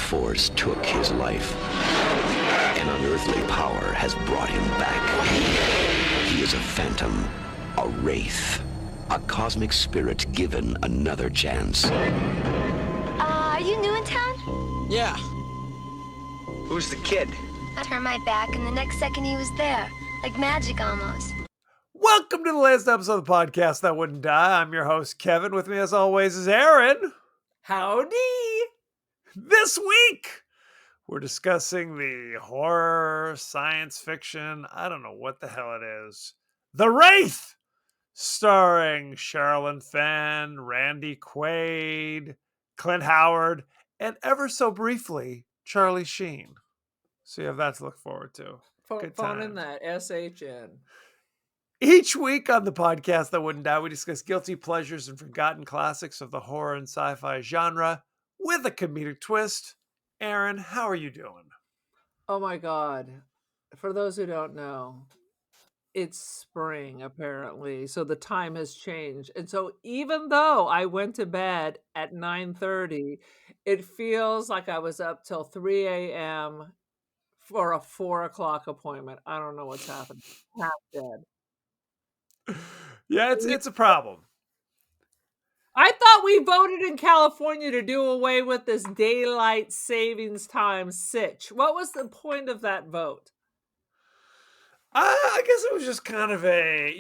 force took his life. An unearthly power has brought him back. He is a phantom, a wraith, a cosmic spirit given another chance. Are you new in town? Yeah. Who's the kid? I turned my back, and the next second he was there. Like magic almost. Welcome to the latest episode of the podcast That Wouldn't Die. I'm your host, Kevin. With me, as always, is Aaron. Howdy! This week, we're discussing the horror, science fiction, I don't know what the hell it is, The Wraith, starring Sherilyn Fenn, Randy Quaid, Clint Howard, and ever so briefly, Charlie Sheen. So you have that to look forward to. Phone in that, SHN. Each week on the podcast That Wouldn't Die, we discuss guilty pleasures and forgotten classics of the horror and sci-fi genre with a comedic twist. Aaron, how are you doing? Oh my God. For those who don't know, it's spring apparently. So the time has changed. And so even though I went to bed at 9:30, it feels like I was up till 3 a.m. for a 4 o'clock appointment. I don't know what's happening. Half dead. Yeah, it's a problem. I thought we voted in California to do away with this daylight savings time sitch. What was the point of that vote? I guess it was just kind of a,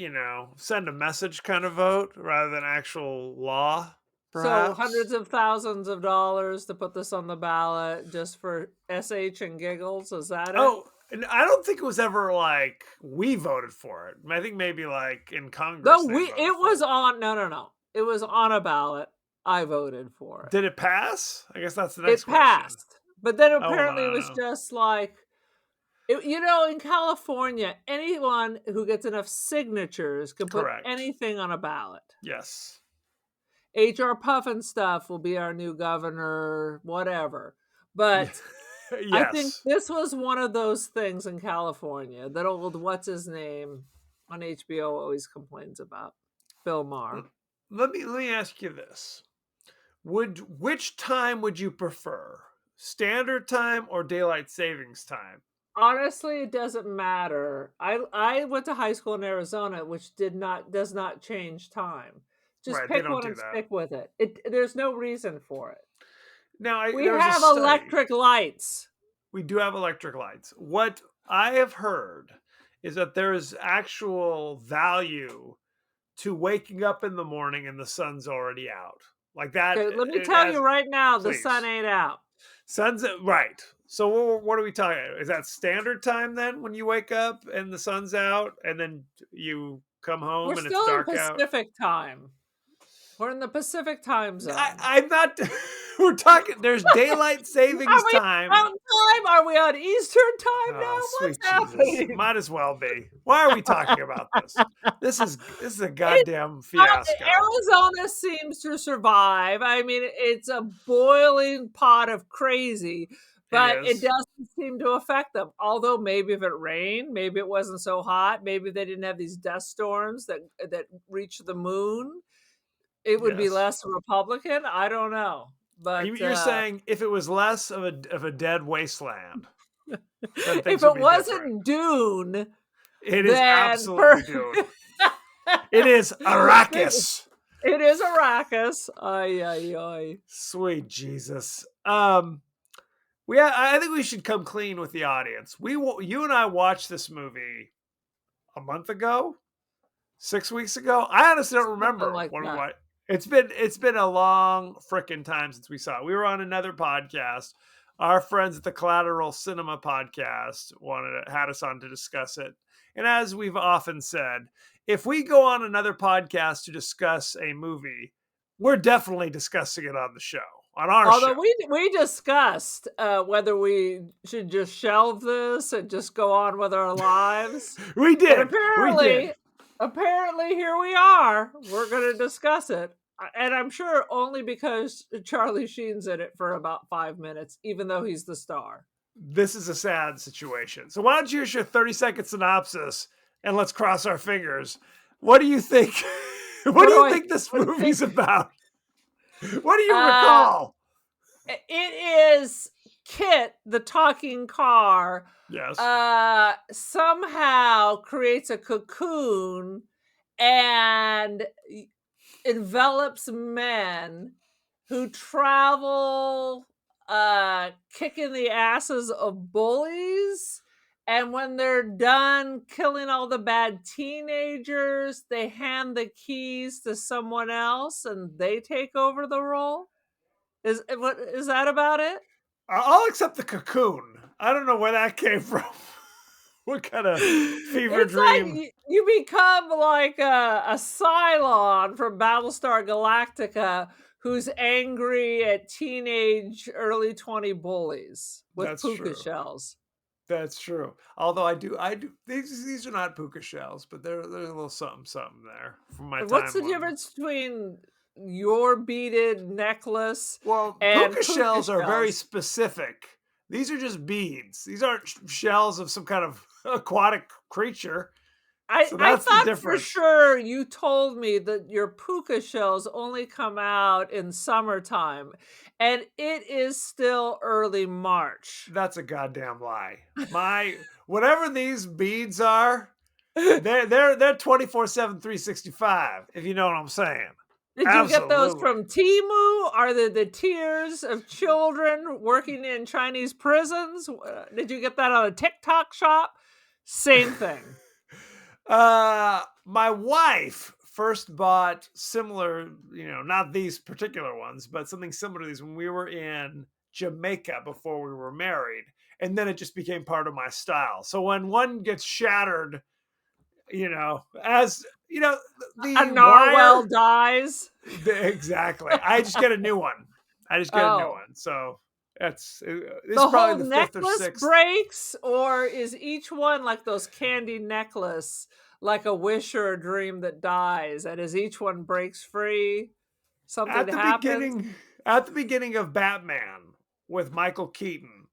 send a message kind of vote rather than actual law, perhaps. So hundreds of thousands of dollars to put this on the ballot just for SH and giggles? Is that it? Oh, and I don't think it was ever like we voted for it. I think maybe like in Congress. No, it was on. No. It was on a ballot. I voted for it. Did it pass? I guess that's the next question. It passed. But then apparently it was just like, in California, anyone who gets enough signatures can put anything on a ballot. Yes. H.R. Puffin stuff will be our new governor, whatever. But yes. I think this was one of those things in California that old what's-his-name on HBO always complains about, Bill Maher. Let me ask you this. Which time would you prefer? Standard time or daylight savings time? Honestly, it doesn't matter. I went to high school in Arizona, which does not change time. Just pick one and stick with it. There's no reason for it. Now we have electric lights. We do have electric lights. What I have heard is that there is actual value to waking up in the morning and the sun's already out. Like that. Okay, let me tell you right now, the sun ain't out. Sun's right. So what are we talking about? Is that standard time then when you wake up and the sun's out and then you come home and it's dark out? We're still in Pacific time. We're in the Pacific time zone. I'm not. We're talking. There's daylight savings time. Mountain time? Are we on Eastern time now? What's happening? Might as well be. Why are we talking about this? This is a goddamn fiasco. Arizona seems to survive. I mean, it's a boiling pot of crazy, but it doesn't seem to affect them. Although maybe if it rained, maybe it wasn't so hot. Maybe they didn't have these dust storms that reach the moon. It would be less Republican. I don't know, but you're saying if it was less of a dead wasteland, if it wasn't Dune, it is absolutely Dune. It is Arrakis. It is Arrakis. Ay. Sweet Jesus. I think we should come clean with the audience. You and I watched this movie a month ago, 6 weeks ago. I honestly don't remember when we watched. It's been a long frickin' time since we saw it. We were on another podcast. Our friends at the Collateral Cinema podcast had us on to discuss it. And as we've often said, if we go on another podcast to discuss a movie, we're definitely discussing it on the show. Although we discussed whether we should just shelve this and just go on with our lives. We did. And apparently, here we are. We're going to discuss it. And I'm sure only because Charlie Sheen's in it for about 5 minutes, even though he's the star. This is a sad situation. So why don't you issue a 30-second synopsis and let's cross our fingers. What do you think? What do you think this movie's about? What do you recall? It is Kit, the talking car, Yes. somehow creates a cocoon and envelops men who travel kicking the asses of bullies, and when they're done killing all the bad teenagers, they hand the keys to someone else and they take over the role. Is that about it? I'll accept the cocoon. I don't know where that came from. What kind of fever It's like dream? you become like a Cylon from Battlestar Galactica who's angry at teenage early 20 bullies with That's puka true. shells. That's true. Although I do these are not puka shells, but there's a little something there from my What's time. the difference between your beaded necklace Well, and puka puka shells are very shells? specific. These are just beads. These aren't shells of some kind of aquatic creature. So I that's the thought for difference. sure you told me that your puka shells only come out in summertime, and it is still early March. That's a goddamn lie. Whatever these beads are, they're 24/7, 365, if you know what I'm saying. Did you get those Absolutely. from Temu? Are they the tears of children working in Chinese prisons? Did you get that on a TikTok shop? Same thing. My wife first bought similar, not these particular ones, but something similar to these when we were in Jamaica before we were married. And then it just became part of my style. So when one gets shattered, as A the narwhal wire, dies. exactly. I just get a new one. Oh. So it's The whole probably the fifth or necklace sixth. breaks, or is each one like those candy necklace, like a wish or a dream that dies, and as each one breaks free, something At the happens? beginning, at the beginning of Batman with Michael Keaton,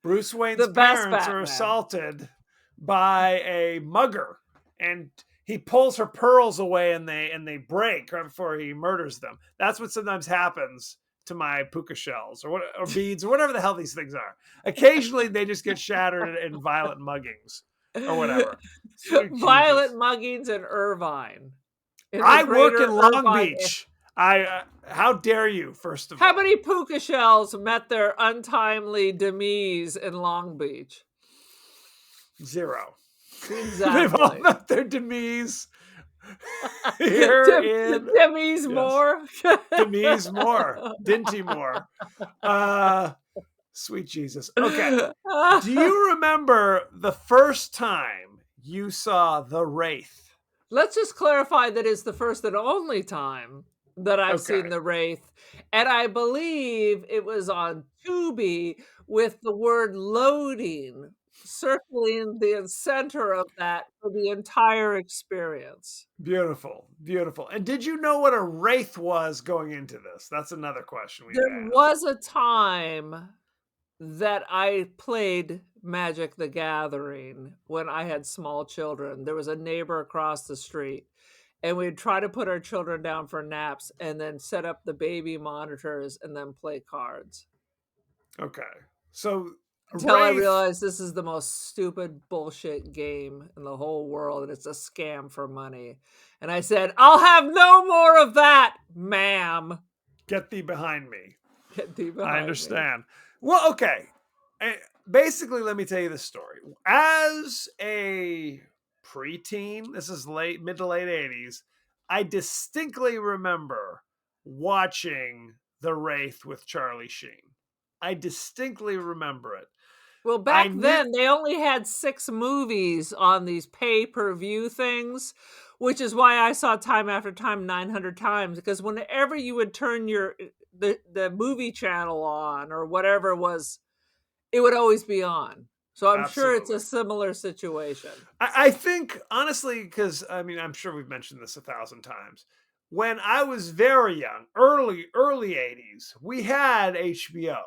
Bruce Wayne's The best parents are Batman. assaulted by a mugger, and he pulls her pearls away, and they break right before he murders them. That's what sometimes happens to my puka shells or beads or whatever the hell these things are. Occasionally, they just get shattered in violent muggings or whatever. Sweet Violent Jesus! muggings in Irvine. In the I work in greater Long Irvine. Beach. How dare you? First of How all, many puka shells met their untimely demise in Long Beach? 0. They've all Exactly. met their demise here in Demise Moore. Demise Moore, Dinty Moore. Sweet Jesus. Okay. Do you remember the first time you saw The Wraith? Let's just clarify that it's the first and only time that I've seen Okay. The Wraith, and I believe it was on Tubi with the word loading circling the center of that for the entire experience. Beautiful. Beautiful. And did you know what a wraith was going into this? That's another question we need There to ask. was a time that I played Magic the Gathering when I had small children. There was a neighbor across the street, and we'd try to put our children down for naps and then set up the baby monitors and then play cards. Okay. So Until I Wraith, realized this is the most stupid bullshit game in the whole world, and it's a scam for money. And I said, I'll have no more of that, ma'am. get thee behind me. Get thee behind I me. understand. Well, okay. Basically, let me tell you the story. As a preteen, this is mid to late 80s, I distinctly remember watching The Wraith with Charlie Sheen. I distinctly remember it. Well, back then, they only had 6 movies on these pay-per-view things, which is why I saw time after time 900 times, because whenever you would turn the movie channel on or whatever it was, it would always be on. So I'm sure it's a similar situation. I think, honestly, because, I'm sure we've mentioned this 1,000 times. When I was very young, early 80s, we had HBO.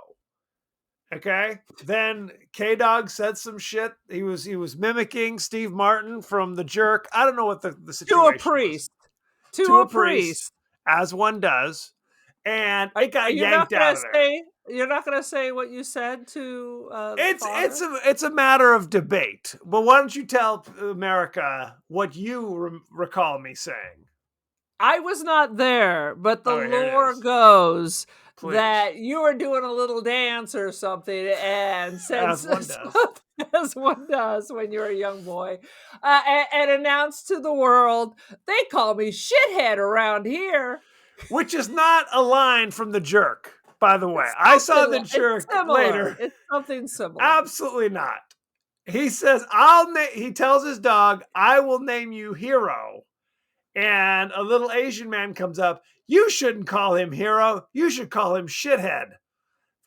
Okay. Then K-Dog said some shit. He was mimicking Steve Martin from The Jerk. I don't know what the situation To a was. priest. To a priest, as one does. And it got You're not yanked out gonna of there. say You're not going to say what you said to the father? It's a matter of debate. But why don't you tell America what you recall me saying? I was not there, but the Oh, here it lore is. goes Please. that you were doing a little dance or something and said As one does. something, as one does when you're a young boy, and announced to the world, they call me shithead around here. Which is not a line from The Jerk, by the way. I saw The It's Jerk similar. later. It's something similar. Absolutely not. He says, he tells his dog, I will name you Hero. And a little Asian man comes up. You shouldn't call him Hero. You should call him Shithead.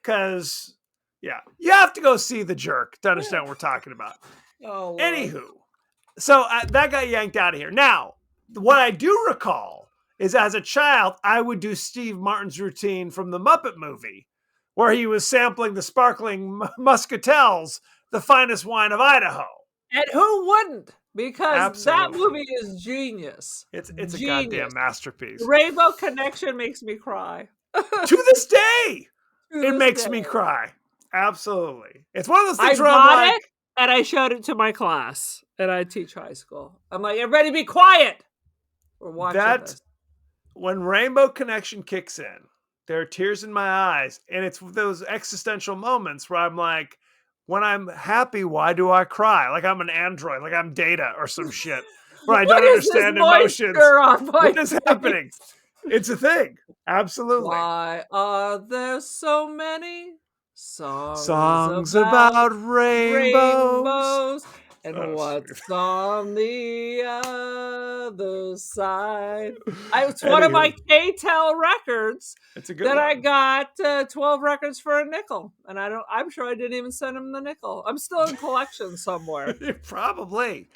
Because, yeah, you have to go see The Jerk to understand what we're talking about. Oh, Lord. Anywho, so that got yanked out of here. Now, what I do recall is as a child, I would do Steve Martin's routine from the Muppet movie, where he was sampling the sparkling muscatels, the finest wine of Idaho. And who wouldn't? Because that Absolutely. movie is genius. It's Genius. a goddamn masterpiece. The Rainbow Connection makes me cry. To this day, To it this makes day. me cry. Absolutely. It's one of those things I where I'm bought like, it and I showed it to my class, and I teach high school. I'm like, everybody be quiet. We're watching this. When Rainbow Connection kicks in, there are tears in my eyes, and it's those existential moments where I'm like, when I'm happy, why do I cry? Like I'm an android, like I'm Data or some shit, where I don't understand emotions. What is happening? It's a thing. Absolutely. Why are there so many Songs about rainbows. and Oh, what's sweet. on the other side? It's one of my K-Tel records. It's a good that one. I got 12 records for a nickel, and I'm sure I didn't even send him the nickel. I'm still in collection somewhere. Probably.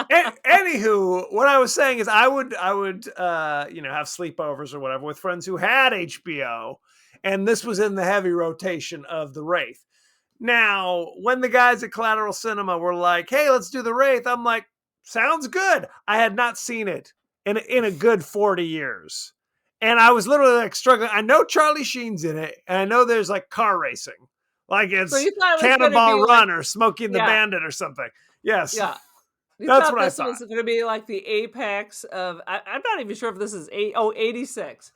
Anywho, what I was saying is I would have sleepovers or whatever with friends who had HBO, and this was in the heavy rotation of the Wraith. Now, when the guys at Collateral Cinema were like, "Hey, let's do the Wraith," I'm like, "Sounds good." I had not seen it in a good 40 years. And I was literally like struggling. I know Charlie Sheen's in it, and I know there's like car racing. Like it's So you thought it was Cannonball gonna be Run like, or Smokey and the Bandit or something. Yes. yeah. You That's thought what I this thought. was going to be like the apex of, I'm not even sure if this is 86.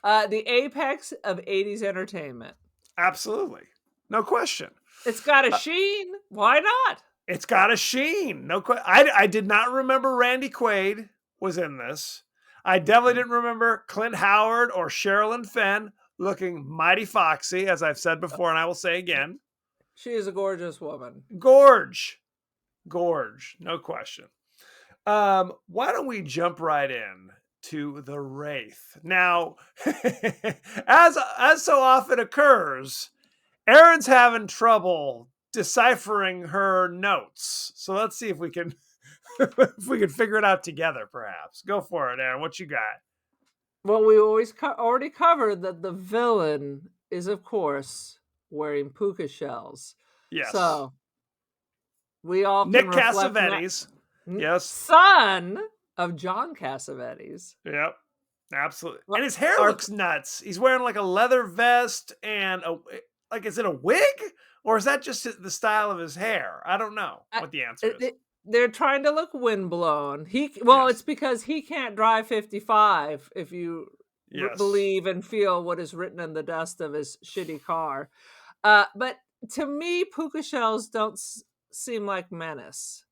The apex of 80s entertainment. Absolutely. No question. It's got a sheen. Why not? It's got a sheen. No question. I did not remember Randy Quaid was in this. I definitely didn't remember Clint Howard or Sherilyn Fenn looking mighty foxy, as I've said before, and I will say again. She is a gorgeous woman. Gorge. No question. Why don't we jump right in to the Wraith? Now, as so often occurs, Erin's having trouble deciphering her notes. So let's see if we can figure it out together, perhaps. Go for it, Erin. What you got? Well, we already covered that the villain is, of course, wearing puka shells. Yes. So we all can Nick reflect Cassavetes. Yes. Son of John Cassavetes. Yep. Absolutely. And his hair looks nuts. He's wearing like a leather vest and is it a wig? Or is that just the style of his hair? I don't know what the answer is. They're trying to look windblown. It's because he can't drive 55 if you believe and feel what is written in the dust of his shitty car. But to me, puka shells don't seem like menace.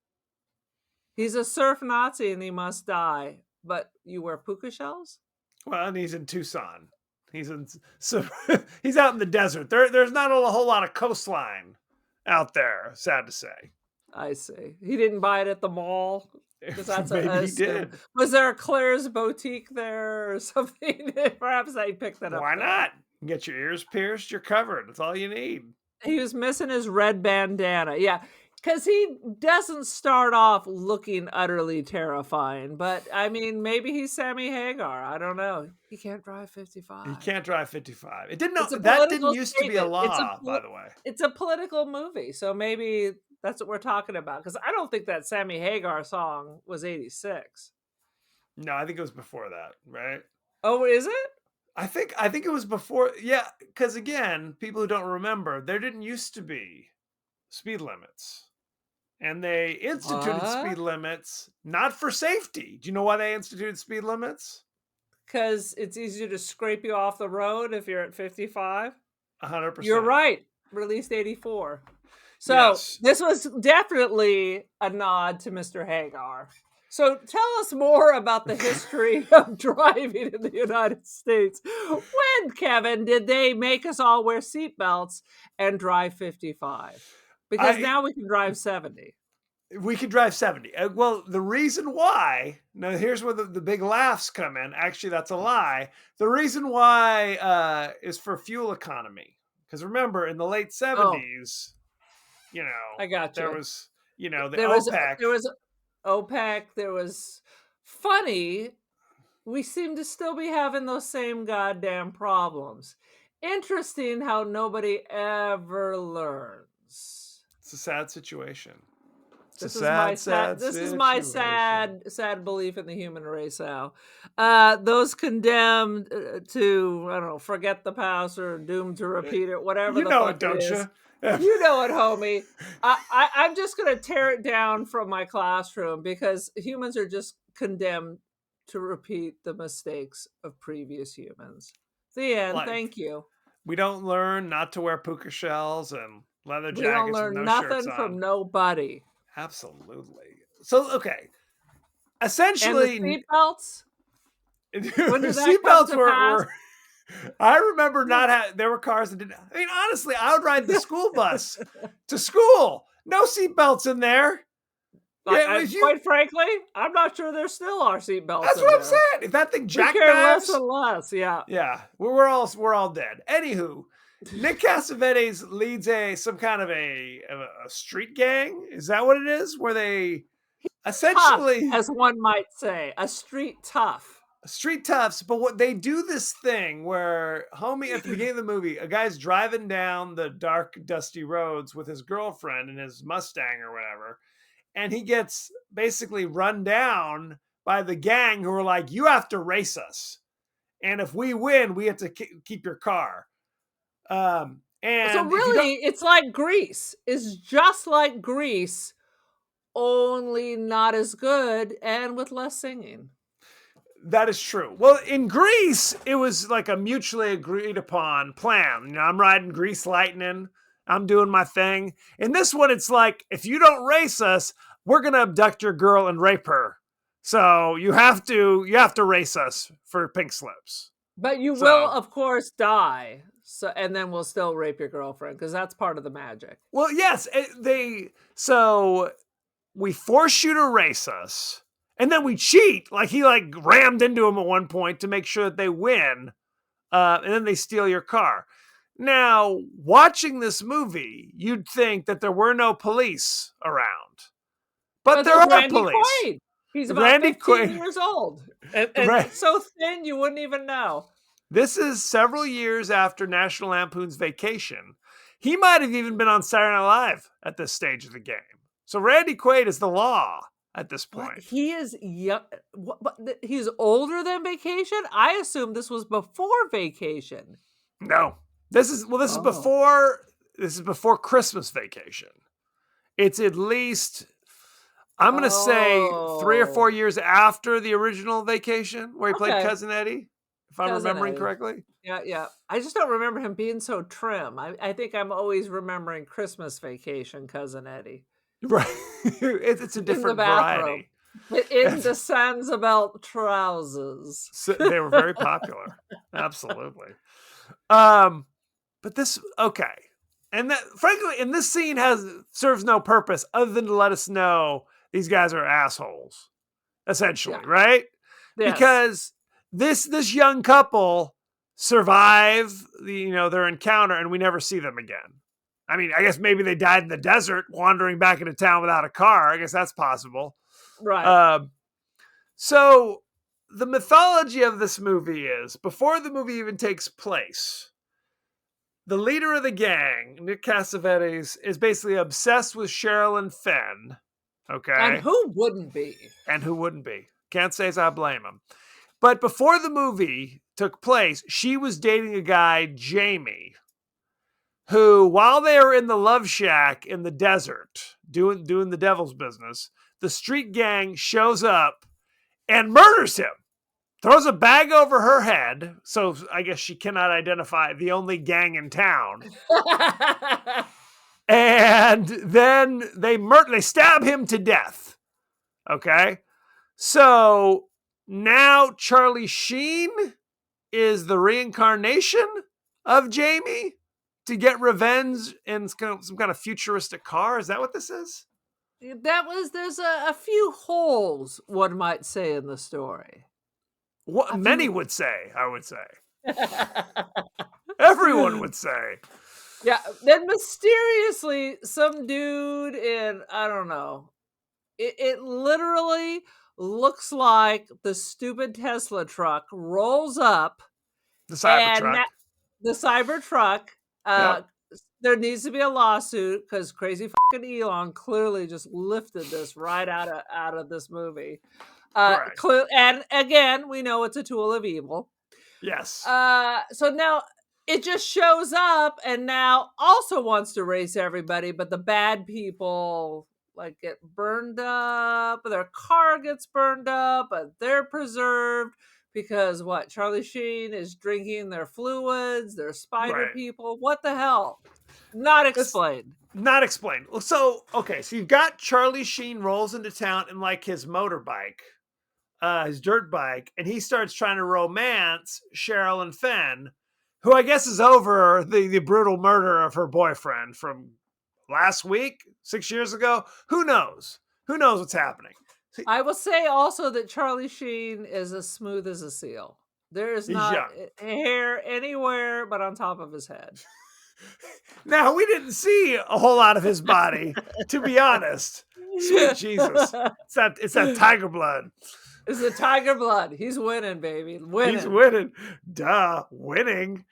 He's a surf Nazi and he must die. But you wear puka shells? Well, and he's in Tucson. He's out in the desert. There's not a whole lot of coastline out there, sad to say. I see. He didn't buy it at the mall. Maybe he did. Was there a Claire's boutique there or something? Perhaps I picked that up. Why not? Get your ears pierced, you're covered. That's all you need. He was missing his red bandana. Yeah, because he doesn't start off looking utterly terrifying. But, I mean, maybe he's Sammy Hagar. I don't know. He can't drive 55. He can't drive 55. That didn't used to be a law, by the way. It's a political movie, so maybe that's what we're talking about. Because I don't think that Sammy Hagar song was 86. No, I think it was before that, right? Oh, is it? I think it was before. Yeah, because again, people who don't remember, there didn't used to be speed limits. And they instituted speed What? limits not for safety. Do you know why they instituted speed limits? Because it's easier to scrape you off the road if you're at 55. You're 100%. right. Released 84. So Yes. this was definitely a nod to Mr. Hagar. So tell us more about the history of driving in the United States. When, Kevin, did they make us all wear seatbelts and drive 55? Because now we can drive 70. We could drive 70. Well, the reason why, now here's where the big laughs come in. Actually, that's a lie. The reason why is for fuel economy. Because remember, in the late Oh, 70s, I got there you. was, the There was OPEC. there was OPEC. There was funny. We seem to still be having those same goddamn problems. Interesting how nobody ever learns. It's a sad situation. It's a This is my sad, sad sad. This is my situation. sad belief in the human race. Now, those condemned to I don't know, forget the past or doomed to repeat it, whatever You the know fuck it, it don't is. you? You know it, homie. I'm just gonna tear it down from my classroom because humans are just condemned to repeat the mistakes of previous humans. The end. Like, Thank you. we don't learn not to wear puka shells and leather We don't jackets with learn no shirts nothing from on. nobody. Absolutely. So, okay. And the Essentially, seatbelts. When did that come seatbelts to pass? were I remember not having, there were cars that didn't. I mean, honestly, I would ride the school bus to school. No seatbelts in there. Yeah, if you, Quite frankly, I'm not sure there still are seatbelts that's in what I'm there. saying. If that thing We care less jackknives, and less. Yeah. yeah, we're all dead. Anywho, Nick Cassavetes leads some kind of a street gang. Is that what it is? Where they Tough, essentially as one might say, a street tough. street toughs, but what they do this thing where homie at the beginning of the movie, a guy's driving down the dark, dusty roads with his girlfriend and his Mustang or whatever, and he gets basically run down by the gang who are like, "You have to race us, and if we win, we have to keep your car." So And if you don't, really, it's like Grease. It's just like Grease, only not as good and with less singing. that is true. Well, in Greece, it was like a mutually agreed upon plan. I'm riding Grease Lightning. I'm doing my thing. In this one, it's like, if you don't race us, we're gonna abduct your girl and rape her. So you have to race us for pink slips. But you will, So, of course, die. So, and then we'll still rape your girlfriend because that's part of the magic. well, yes, so we force you to race us, and then we cheat. Like he rammed into him at one point to make sure that they win, and then they steal your car. Now, watching this movie, you'd think that there were no police around, but there there's are Randy police. Quaid. He's about Randy 15 Quaid. years old. And Right. so thin you wouldn't even know. This is several years after National Lampoon's Vacation. He might have even been on Saturday Night Live at this stage of the game. So Randy Quaid is the law at this point. What? He is young. He's older than Vacation? I assume this was before Vacation. No. This is before Christmas Vacation. It's at least, I'm going to say 3 or 4 years after the original Vacation where he played Cousin Eddie, if I'm remembering correctly. Yeah. I just don't remember him being so trim. I think I'm always remembering Christmas Vacation, Cousin Eddie. Right. It's a different variety. In the Sansa trousers. So they were very popular. Absolutely. But this, okay. And that, frankly, and this scene serves no purpose other than to let us know these guys are assholes, essentially, right? Yes. Because this young couple survive their encounter, and we never see them again. I mean, I guess maybe they died in the desert wandering back into town without a car. I guess that's possible. Right. So the mythology of this movie is, before the movie even takes place, the leader of the gang, Nick Cassavetes, is basically obsessed with Sherilyn Fenn. Okay. And who wouldn't be? Can't say as I blame him. But before the movie took place, she was dating a guy, Jamie, who, while they were in the love shack in the desert doing the devil's business, the street gang shows up and murders him. Throws a bag over her head, so I guess she cannot identify the only gang in town. And then they stab him to death. Okay? So now Charlie Sheen is the reincarnation of Jamie to get revenge in some kind of futuristic car. Is that what this is? There's a few holes, one might say, in the story. What many would say, I would say. Everyone would say. Yeah, then mysteriously, some dude in, I don't know, it literally looks like the stupid Tesla truck rolls up. The Cybertruck. The Cybertruck. Yep. There needs to be a lawsuit because crazy fucking Elon clearly just lifted this right out of this movie. And again, we know it's a tool of evil. Yes. So now it just shows up and now also wants to race everybody, but the bad people like get burned up, their car gets burned up, but they're preserved because what? Charlie Sheen is drinking their fluids, they're spider people. What the hell? Not explained. Not explained. So, okay, so you've got Charlie Sheen rolls into town in like his motorbike, his dirt bike, and he starts trying to romance Cheryl and Fenn, who I guess is over the brutal murder of her boyfriend from last week, 6 years ago. Who knows? Who knows what's happening? I will say also that Charlie Sheen is as smooth as a seal. There is not hair anywhere but on top of his head. Now, we didn't see a whole lot of his body, to be honest. Sweet Jesus. It's that tiger blood. It's the tiger blood. He's winning, baby. Winning. He's winning. Duh, winning.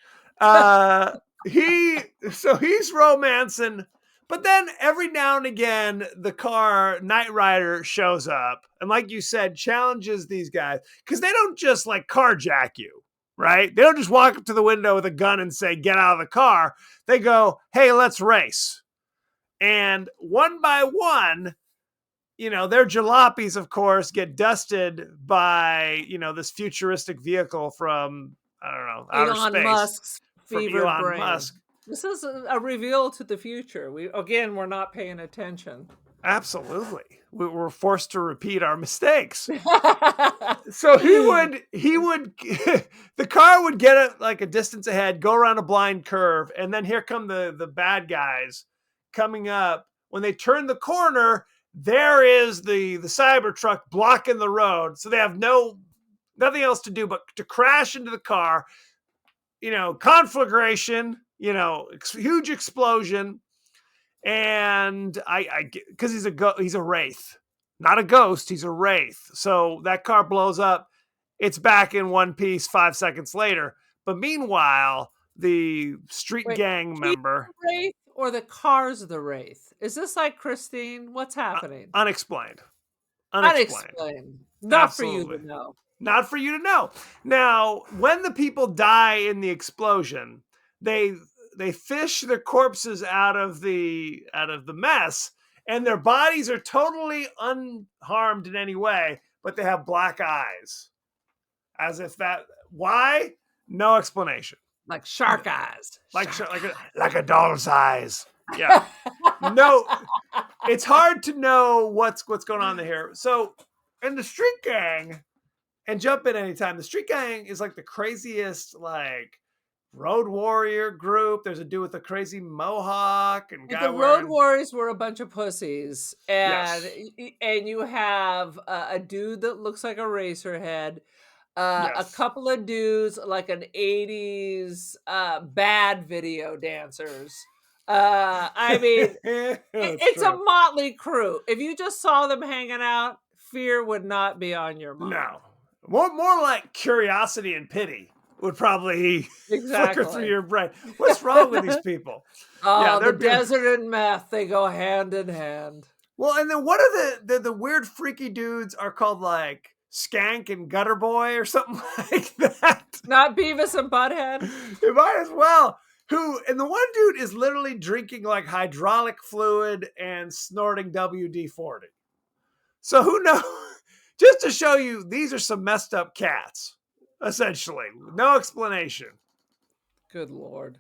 He's romancing, but then every now and again, the car Knight Rider shows up and, like you said, challenges these guys because they don't just like carjack you, right? They don't just walk up to the window with a gun and say, "Get out of the car." They go, "Hey, let's race." And one by one, their jalopies, of course, get dusted by, this futuristic vehicle from, I don't know, outer space. Elon Musk's fevered brain. Musk. This is a reveal to the future. We're not paying attention. Absolutely. We were forced to repeat our mistakes. So he would, the car would get like a distance ahead, go around a blind curve, and then here come the bad guys coming up. When they turn the corner, there is the Cybertruck blocking the road. So they have nothing else to do but to crash into the car, conflagration, huge explosion. And because he's a wraith, not a ghost. He's a wraith. So that car blows up. It's back in one piece 5 seconds later. But meanwhile, the street gang member, the wraith or the car's the wraith. Is this like Christine? What's happening? Unexplained. Not Absolutely. For you to know. Not for you to know. Now, when the people die in the explosion, they fish their corpses out of the mess, and their bodies are totally unharmed in any way, but they have black eyes. As if why? No explanation. Like shark eyes. Like a doll's eyes. Yeah. No, it's hard to know what's going on here. So, and the street gang, and jump in anytime, the street gang is like the craziest, like, road warrior group. There's a dude with a crazy mohawk and guy road warriors were a bunch of pussies, and you have a dude that looks like a racer head, a couple of dudes like an 80s bad video dancers. I mean, it's a motley crew. If you just saw them hanging out, fear would not be on your mind. No, more like curiosity and pity would probably flicker through your brain. What's wrong with these people? The desert and meth, they go hand in hand. Well, and then what are the weird freaky dudes are called like Skank and Gutter Boy or something like that. Not Beavis and Butthead. It might as well. And the one dude is literally drinking like hydraulic fluid and snorting WD-40. So who knows? Just to show you, these are some messed up cats, essentially. No explanation. Good Lord.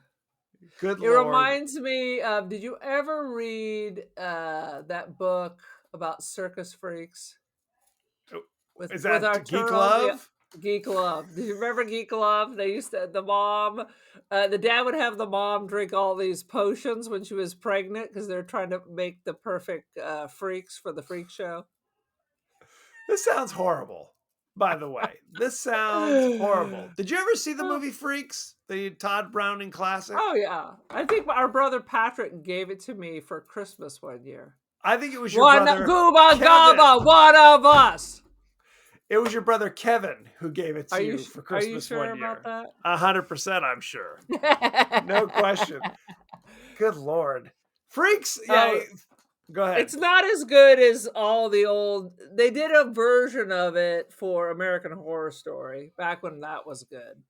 Good It Lord. reminds me of, did you ever read that book about circus freaks? Is that Geek Love? Geek Love. Do you remember Geek Love? They used to, the dad would have the mom drink all these potions when she was pregnant because they're trying to make the perfect freaks for the freak show. This sounds horrible, by the way. This sounds horrible. Did you ever see the movie Freaks? The Todd Browning classic? Oh, yeah. I think our brother Patrick gave it to me for Christmas one year. I think it was your brother Gooba Gaba, one of us. It was your brother Kevin who gave it to you for Christmas are you sure one year. about that? 100%, I'm sure. No question. Good Lord. Freaks? Yeah. Go ahead. It's not as good as all the old. They did a version of it for American Horror Story back when that was good.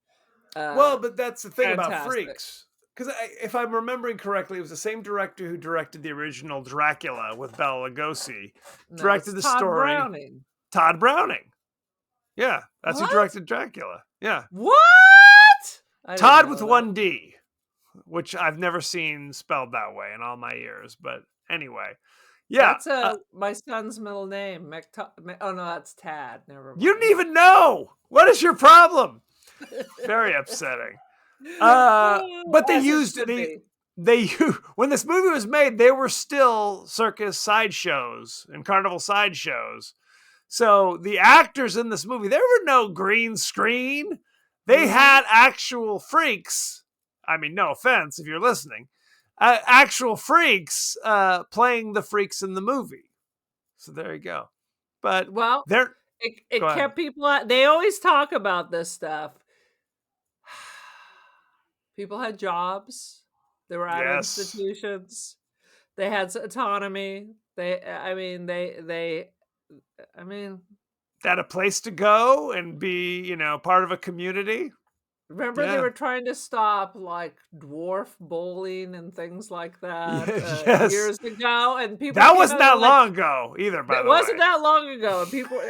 Well, but that's the thing fantastic. about Freaks. Because if I'm remembering correctly, it was the same director who directed the original Dracula with Bela Lugosi. Directed the Todd story. Browning. Todd Browning. Yeah, that's who directed Dracula. Yeah. What? Todd with one D, which I've never seen spelled that way in all my years. But anyway, yeah. That's my son's middle name. Oh, no, that's Tad. Never mind. You didn't even know. What is your problem? Very upsetting. But they used it. When this movie was made, they were still circus sideshows and carnival sideshows. So the actors in this movie, there were no green screen. They had actual freaks. I mean, no offense if you're listening. Actual freaks playing the freaks in the movie. So there you go. But it kept people out. They always talk about this stuff. People had jobs. They were out of institutions. They had autonomy. They had a place to go and be, part of a community. Remember they were trying to stop like dwarf bowling and things like that years ago, and people that wasn't that long ago either. By the way, it wasn't that long ago,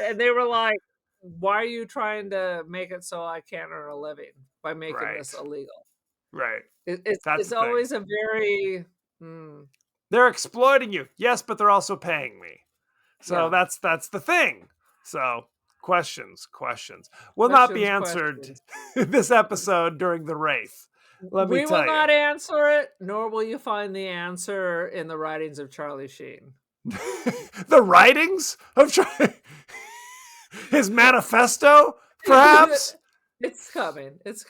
and they were like, "Why are you trying to make it so I can't earn a living by making this illegal?" Right. It's always a very. They're exploiting you, yes, but they're also paying me. So that's the thing. So questions will not be answered this episode during the Wraith. Let me tell you. We will not answer it, nor will you find the answer in the writings of Charlie Sheen. The writings of his manifesto, perhaps? It's coming. It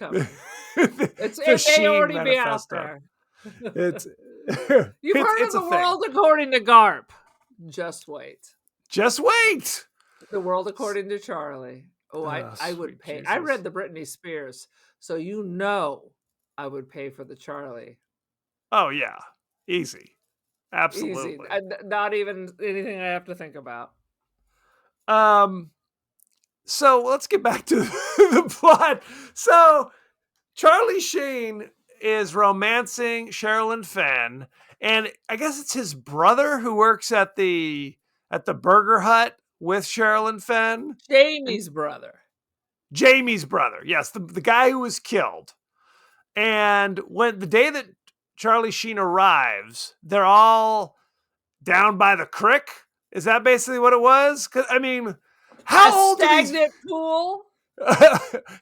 may already manifesto. Be out there. You've heard of the world according to Garp. Just wait. The world according to Charlie. I would pay. Jesus. I read the Britney Spears, so I would pay for the Charlie. Oh yeah, easy, absolutely. Easy. Not even anything I have to think about. So let's get back to the plot. So Charlie Sheen is romancing Sherilyn Fenn, and I guess it's his brother who works at the Burger Hut with Sherilyn Fenn. Jamie's brother. Yes, the guy who was killed. And when the day that Charlie Sheen arrives, they're all down by the creek. Is that basically what it was? 'Cause, I mean, how old are these? Stagnant pool?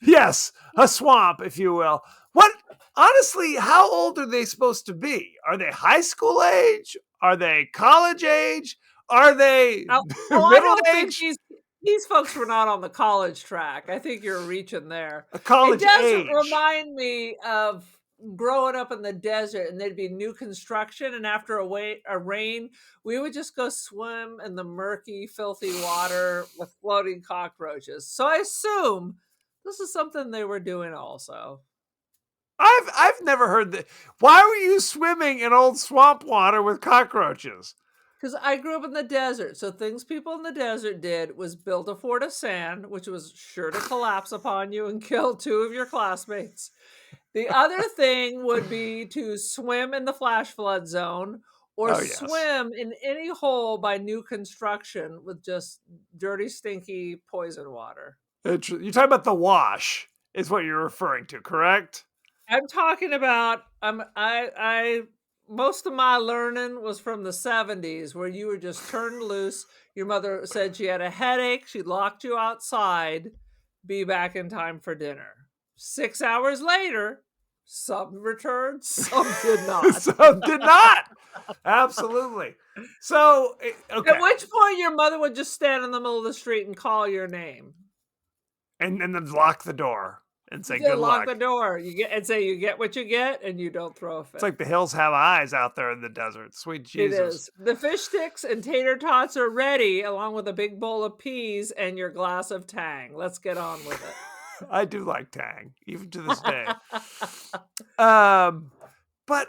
Yes, a swamp, if you will. Honestly, how old are they supposed to be? Are they high school age? Are they college age? Are they middle age? These folks were not on the college track. I think you're reaching there. A college age. It does remind me of growing up in the desert, and there'd be new construction, and after a rain, we would just go swim in the murky, filthy water with floating cockroaches. So I assume this is something they were doing also. I've never heard that. Why were you swimming in old swamp water with cockroaches? because I grew up in the desert. So things people in the desert did was build a fort of sand, which was sure to collapse upon you and kill 2 of your classmates. The other thing would be to swim in the flash flood zone or Oh yes. swim in any hole by new construction with just dirty, stinky poison water. You're talking about the wash, is what you're referring to, correct? I'm talking about I most of my learning was from the 70s where you were just turned loose. Your mother said she had a headache, she locked you outside, be back in time for dinner. 6 hours later, some returned, some did not. Some did not. Absolutely. So, okay. At which point your mother would just stand in the middle of the street and call your name. And then lock the door and say, Yeah, good lock luck. the door. You get what you get, and you don't throw a fit. It's like the hills have eyes out there in the desert. Sweet Jesus. It is. The fish sticks and tater tots are ready, along with a big bowl of peas and your glass of Tang. Let's get on with it. I do like Tang, even to this day. But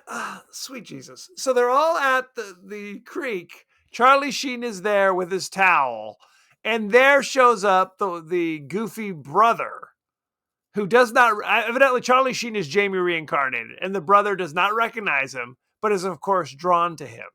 sweet Jesus. So they're all at the creek. Charlie Sheen is there with his towel. And there shows up the goofy brother who does not, evidently Charlie Sheen is Jamie reincarnated. And the brother does not recognize him, but is of course drawn to him.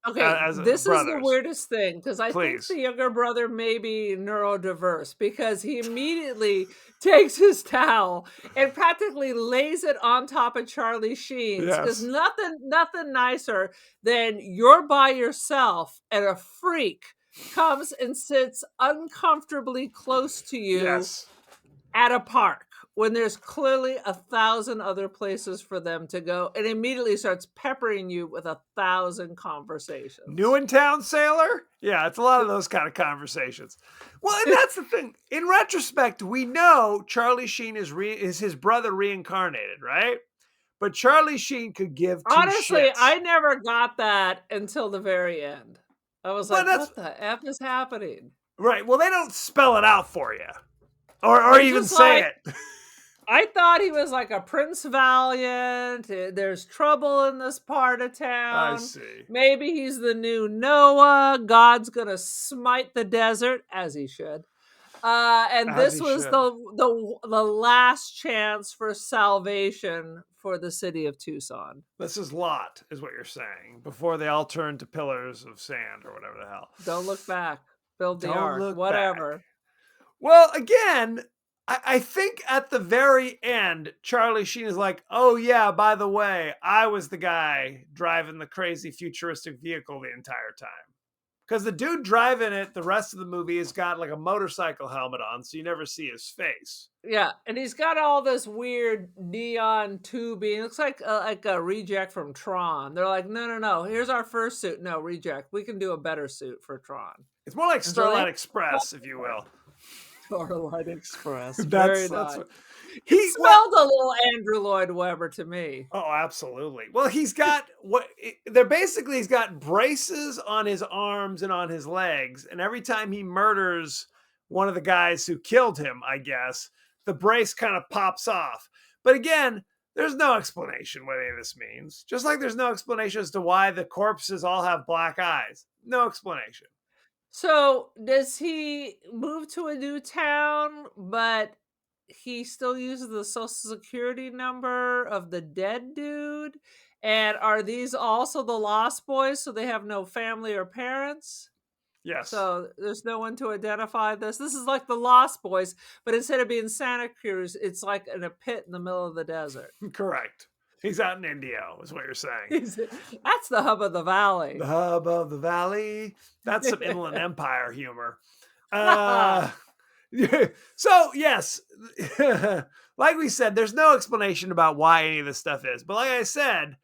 Okay, this is the weirdest thing, because I think Please. the younger brother may be neurodiverse, because he immediately takes his towel and practically lays it on top of Charlie Sheen's. Because nothing nicer than you're by yourself and a freak comes and sits uncomfortably close to you at a park when there's clearly 1,000 other places for them to go, and immediately starts peppering you with 1,000 conversations. New in town sailor? Yeah, it's a lot of those kind of conversations. Well, and that's the thing. In retrospect, we know Charlie Sheen is his brother reincarnated, right? But Charlie Sheen could give two Honestly, shits. I never got that until the very end. I was like, what the F is happening? Right. Well, they don't spell it out for you. Or even say it. I thought he was like a Prince Valiant. There's trouble in this part of town. I see. Maybe he's the new Noah. God's gonna smite the desert, as he should. And this was the last chance for salvation for the city of Tucson. This is Lot, is what you're saying, before they all turn to pillars of sand or whatever the hell. Don't look back. Build the ark. Whatever. Back. Well, again, I think at the very end, Charlie Sheen is like, oh yeah, by the way, I was the guy driving the crazy futuristic vehicle the entire time. Because the dude driving it, the rest of the movie, has got like a motorcycle helmet on, so you never see his face. Yeah, and he's got all this weird neon tubing. It looks like a reject from Tron. They're like, no, here's our first suit. No, reject. We can do a better suit for Tron. It's more like Starlight Express, if you will. Starlight Express. Very nice. What, he smelled a little Andrew Lloyd Webber to me. Oh, absolutely. Well, he's got he's got braces on his arms and on his legs, and every time he murders one of the guys who killed him, I guess, the brace kind of pops off. But again, there's no explanation what any of this means. Just like there's no explanation as to why the corpses all have black eyes. No explanation. So does he move to a new town, but he still uses the social security number of the dead dude? And are these also the Lost Boys, so they have no family or parents? Yes. So there's no one to identify this. This is like the Lost Boys, but instead of being Santa Cruz, it's like in a pit in the middle of the desert. Correct. He's out in Indio, is what you're saying. That's the hub of the valley. The hub of the valley. That's some Inland Empire humor. So, yes, like we said, there's no explanation about why any of this stuff is. But like I said,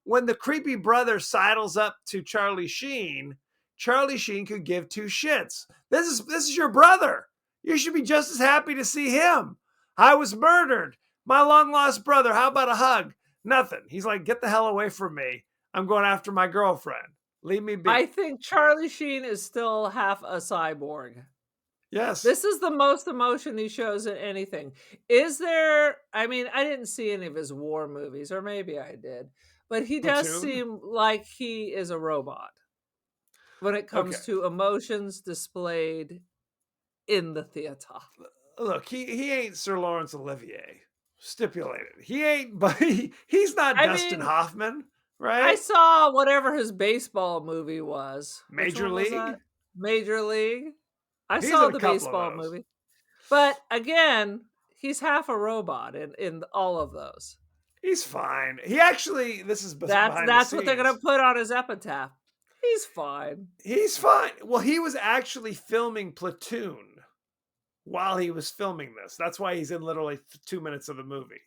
when the creepy brother sidles up to Charlie Sheen could give two shits. This is your brother. You should be just as happy to see him. I was murdered. My long lost brother. How about a hug? Nothing. He's like, get the hell away from me. I'm going after my girlfriend. Leave me be. I think Charlie Sheen is still half a cyborg. Yes. This is the most emotion he shows in anything. Is there, I mean, I didn't see any of his war movies, or maybe I did, but he does seem like he is a robot. when it Okay. comes to emotions displayed in the theater. Look, he ain't Sir Laurence Olivier. Stipulated. He ain't, but he's not I Dustin mean, Hoffman, I right? saw whatever his baseball movie was. Which Major one was League. that? Major League. I He's saw in a the couple of baseball those. movie. But again, he's half a robot in all of those. He's fine. He actually, this is behind the That's what they're gonna scenes. put on his epitaph. He's fine. He's fine. Well, he was actually filming Platoon while he was filming this. That's why he's in literally 2 minutes of the movie.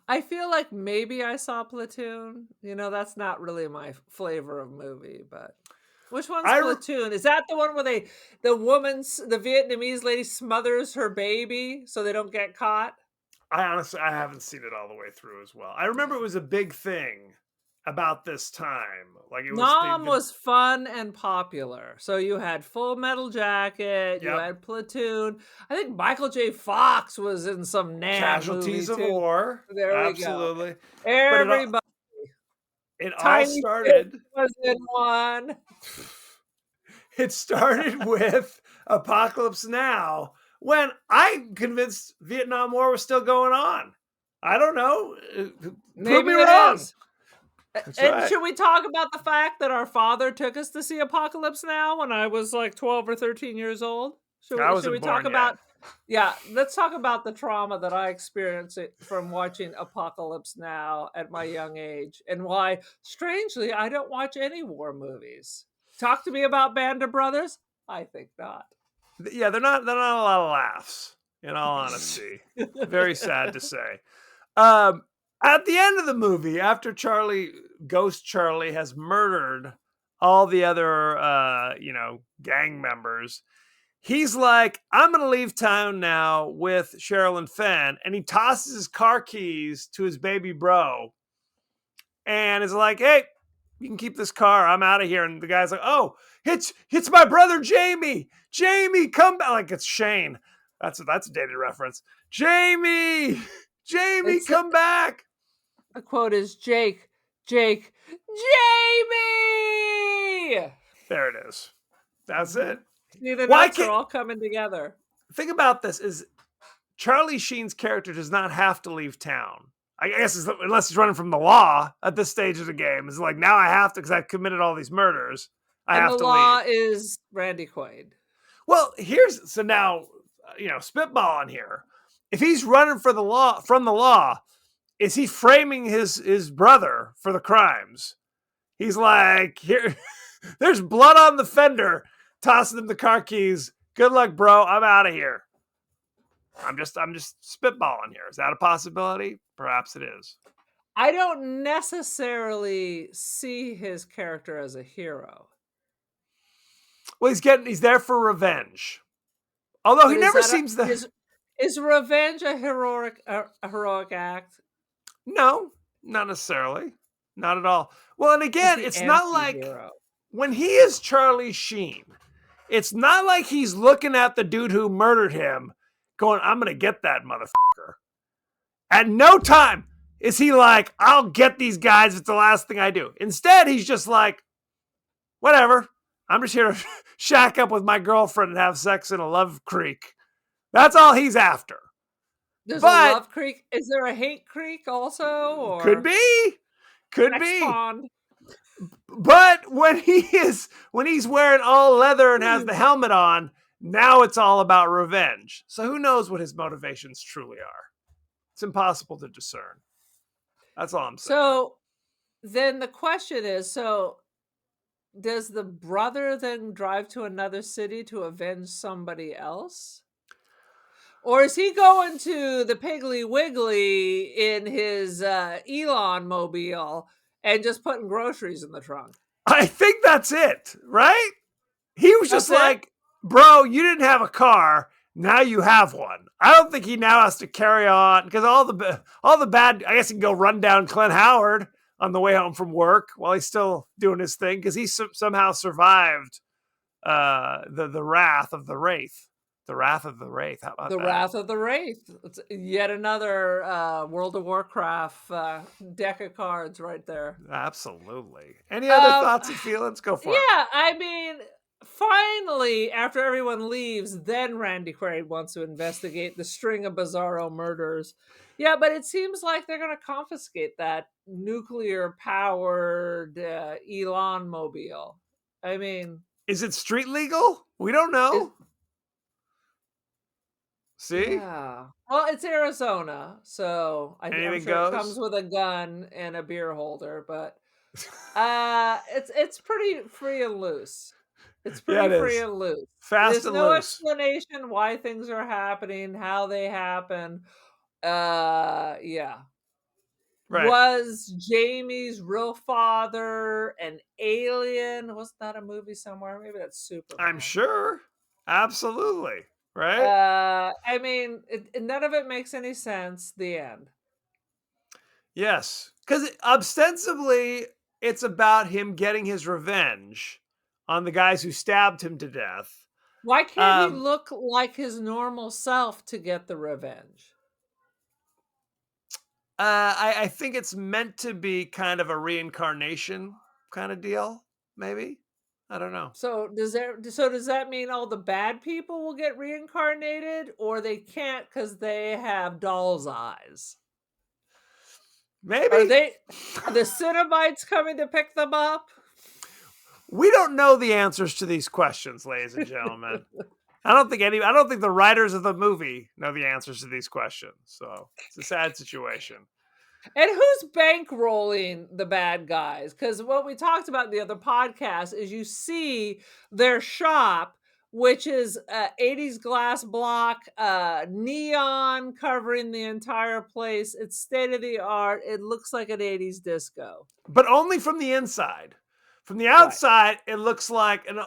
I feel like maybe I saw Platoon. That's not really my flavor of movie, but which one's Platoon? Is that the one where the Vietnamese lady smothers her baby so they don't get caught? I haven't seen it all the way through as well. I remember it was a big thing about this time. Like it was Nam was fun and popular. So you had Full Metal Jacket, you had Platoon. I think Michael J. Fox was in some Casualties of War. There Absolutely. we go. Everybody. It all started. Was in one. It started with Apocalypse Now, when I'm convinced Vietnam War was still going on. I don't know. Prove me wrong. And should we talk about the fact that our father took us to see Apocalypse Now when I was like 12 or 13 years old? Should we talk about? Yeah, let's talk about the trauma that I experienced from watching Apocalypse Now at my young age, and why, strangely, I don't watch any war movies. Talk to me about Band of Brothers. I think not. Yeah, they're not a lot of laughs, in all honesty. Very sad to say. At the end of the movie, after Ghost Charlie has murdered all the other, gang members, he's like, I'm going to leave town now with Cheryl and Fenn. And he tosses his car keys to his baby bro and is like, hey, you can keep this car. I'm out of here. And the guy's like, oh, it's my brother, Jamie. Jamie, come back. Like it's Shane. That's a dated reference. Jamie, come back. The quote is Jake, Jamie. There it is. That's it. See, the notes are all coming together. Think about this: is Charlie Sheen's character does not have to leave town. I guess unless he's running from the law at this stage of the game. It's like, now I have to, because I've committed all these murders. I have to leave. The law is Randy Quaid. Well, so now, spitballing here. If he's running from the law, is he framing his brother for the crimes? He's like, here, there's blood on the fender, tossing him the car keys. Good luck, bro. I'm out of here. I'm just spitballing here. Is that a possibility? Perhaps it is. I don't necessarily see his character as a hero. Well, he's there for revenge. Although he never seems to. Is revenge a heroic act? No, not necessarily. Not at all. Well, and again, it's not like when he is Charlie Sheen, it's not like he's looking at the dude who murdered him going, I'm going to get that motherfucker. At no time is he like, I'll get these guys. It's the last thing I do. Instead, he's just like, whatever. I'm just here to shack up with my girlfriend and have sex in a love creek. That's all he's after. There's a love creek. Is there a hate creek also? Or could be. Pond. But when he's wearing all leather and has the helmet on, now it's all about revenge. So who knows what his motivations truly are? It's impossible to discern. That's all I'm saying. So then the question is, does the brother then drive to another city to avenge somebody else? Or is he going to the Piggly Wiggly in his Elon mobile and just putting groceries in the trunk? I think that's it, right? He was just like, bro, you didn't have a car. Now you have one. I don't think he now has to carry on, because all the bad, I guess he can go run down Clint Howard on the way home from work while he's still doing his thing, because he somehow survived the wrath of the Wraith. The Wrath of the Wraith. How about The that? Wrath of the Wraith. It's yet another World of Warcraft deck of cards right there. Absolutely. Any other Um, thoughts and feelings? Go for it. yeah, I mean, finally, after everyone leaves, then Randy Quaid wants to investigate the string of bizarro murders. Yeah, but it seems like they're going to confiscate that nuclear-powered Elon mobile. I mean, Is it street legal? We don't know. See? yeah. Well, it's Arizona, so I'm Anything sure it goes. comes with a gun and a beer holder, but it's pretty free and loose. It's Yeah, pretty it free is. and loose. Fast There's and no loose. explanation why things are happening, how they happen. Yeah. Right. Was Jamie's real father an alien? Wasn't that a movie somewhere? Maybe that's Superman. I'm sure. Absolutely. Right? I mean, none of it makes any sense. The end. Yes. Because ostensibly, it's about him getting his revenge on the guys who stabbed him to death. Why can't he look like his normal self to get the revenge? I think it's meant to be kind of a reincarnation kind of deal, maybe. I don't know. So does that mean all the bad people will get reincarnated, or they can't because they have doll's eyes? Maybe. Are the Cenobites coming to pick them up? We don't know the answers to these questions, ladies and gentlemen. I don't think the writers of the movie know the answers to these questions. So it's a sad situation. And who's bankrolling the bad guys? Because what we talked about in the other podcast is you see their shop, which is 80s glass block, neon covering the entire place. It's state of the art. It looks like an 80s disco. But only from the inside. From the outside, It looks like an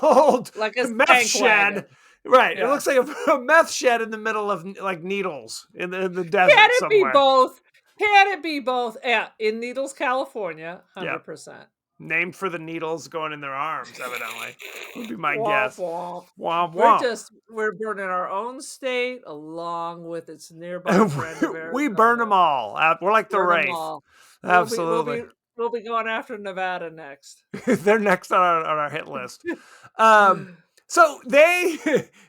old like a meth shed. wagon. Right. Yeah. It looks like a meth shed in the middle of like Needles in the desert Can it somewhere. be both? Can it be both? Yeah, in Needles, California, 100%. Named for the needles going in their arms, evidently. Would be my Womp guess. womp. Womp womp. We're burning our own state along with its nearby friend of We burn them all. We're like the Wraith. Absolutely. We'll be going after Nevada next. They're next on our hit list. So they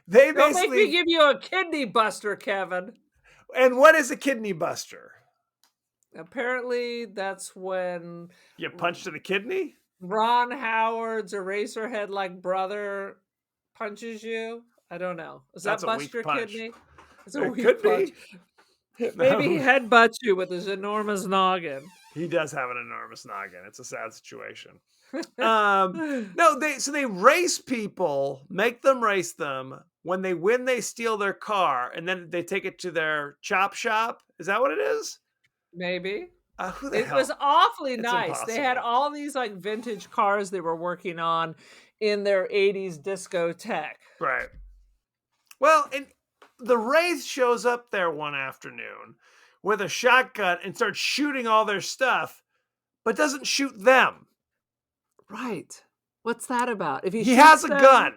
Don't basically make me give you a kidney buster, Kevin. And what is a kidney buster? Apparently, that's when you punch to the kidney. Ron Howard's Eraserhead-like brother punches you. I don't know. Is that bust your kidney? It's a weak punch. Maybe he headbutts you with his enormous noggin. He does have an enormous noggin. It's a sad situation. No, they race people, make them race them. When they win, they steal their car, and then they take it to their chop shop. Is that what it is? Maybe. It was awfully nice. Impossible. They had all these like vintage cars they were working on in their 80s discotheque. Right. Well, and the Wraith shows up there one afternoon with a shotgun and starts shooting all their stuff, but doesn't shoot them. Right. What's that about? If he has a gun.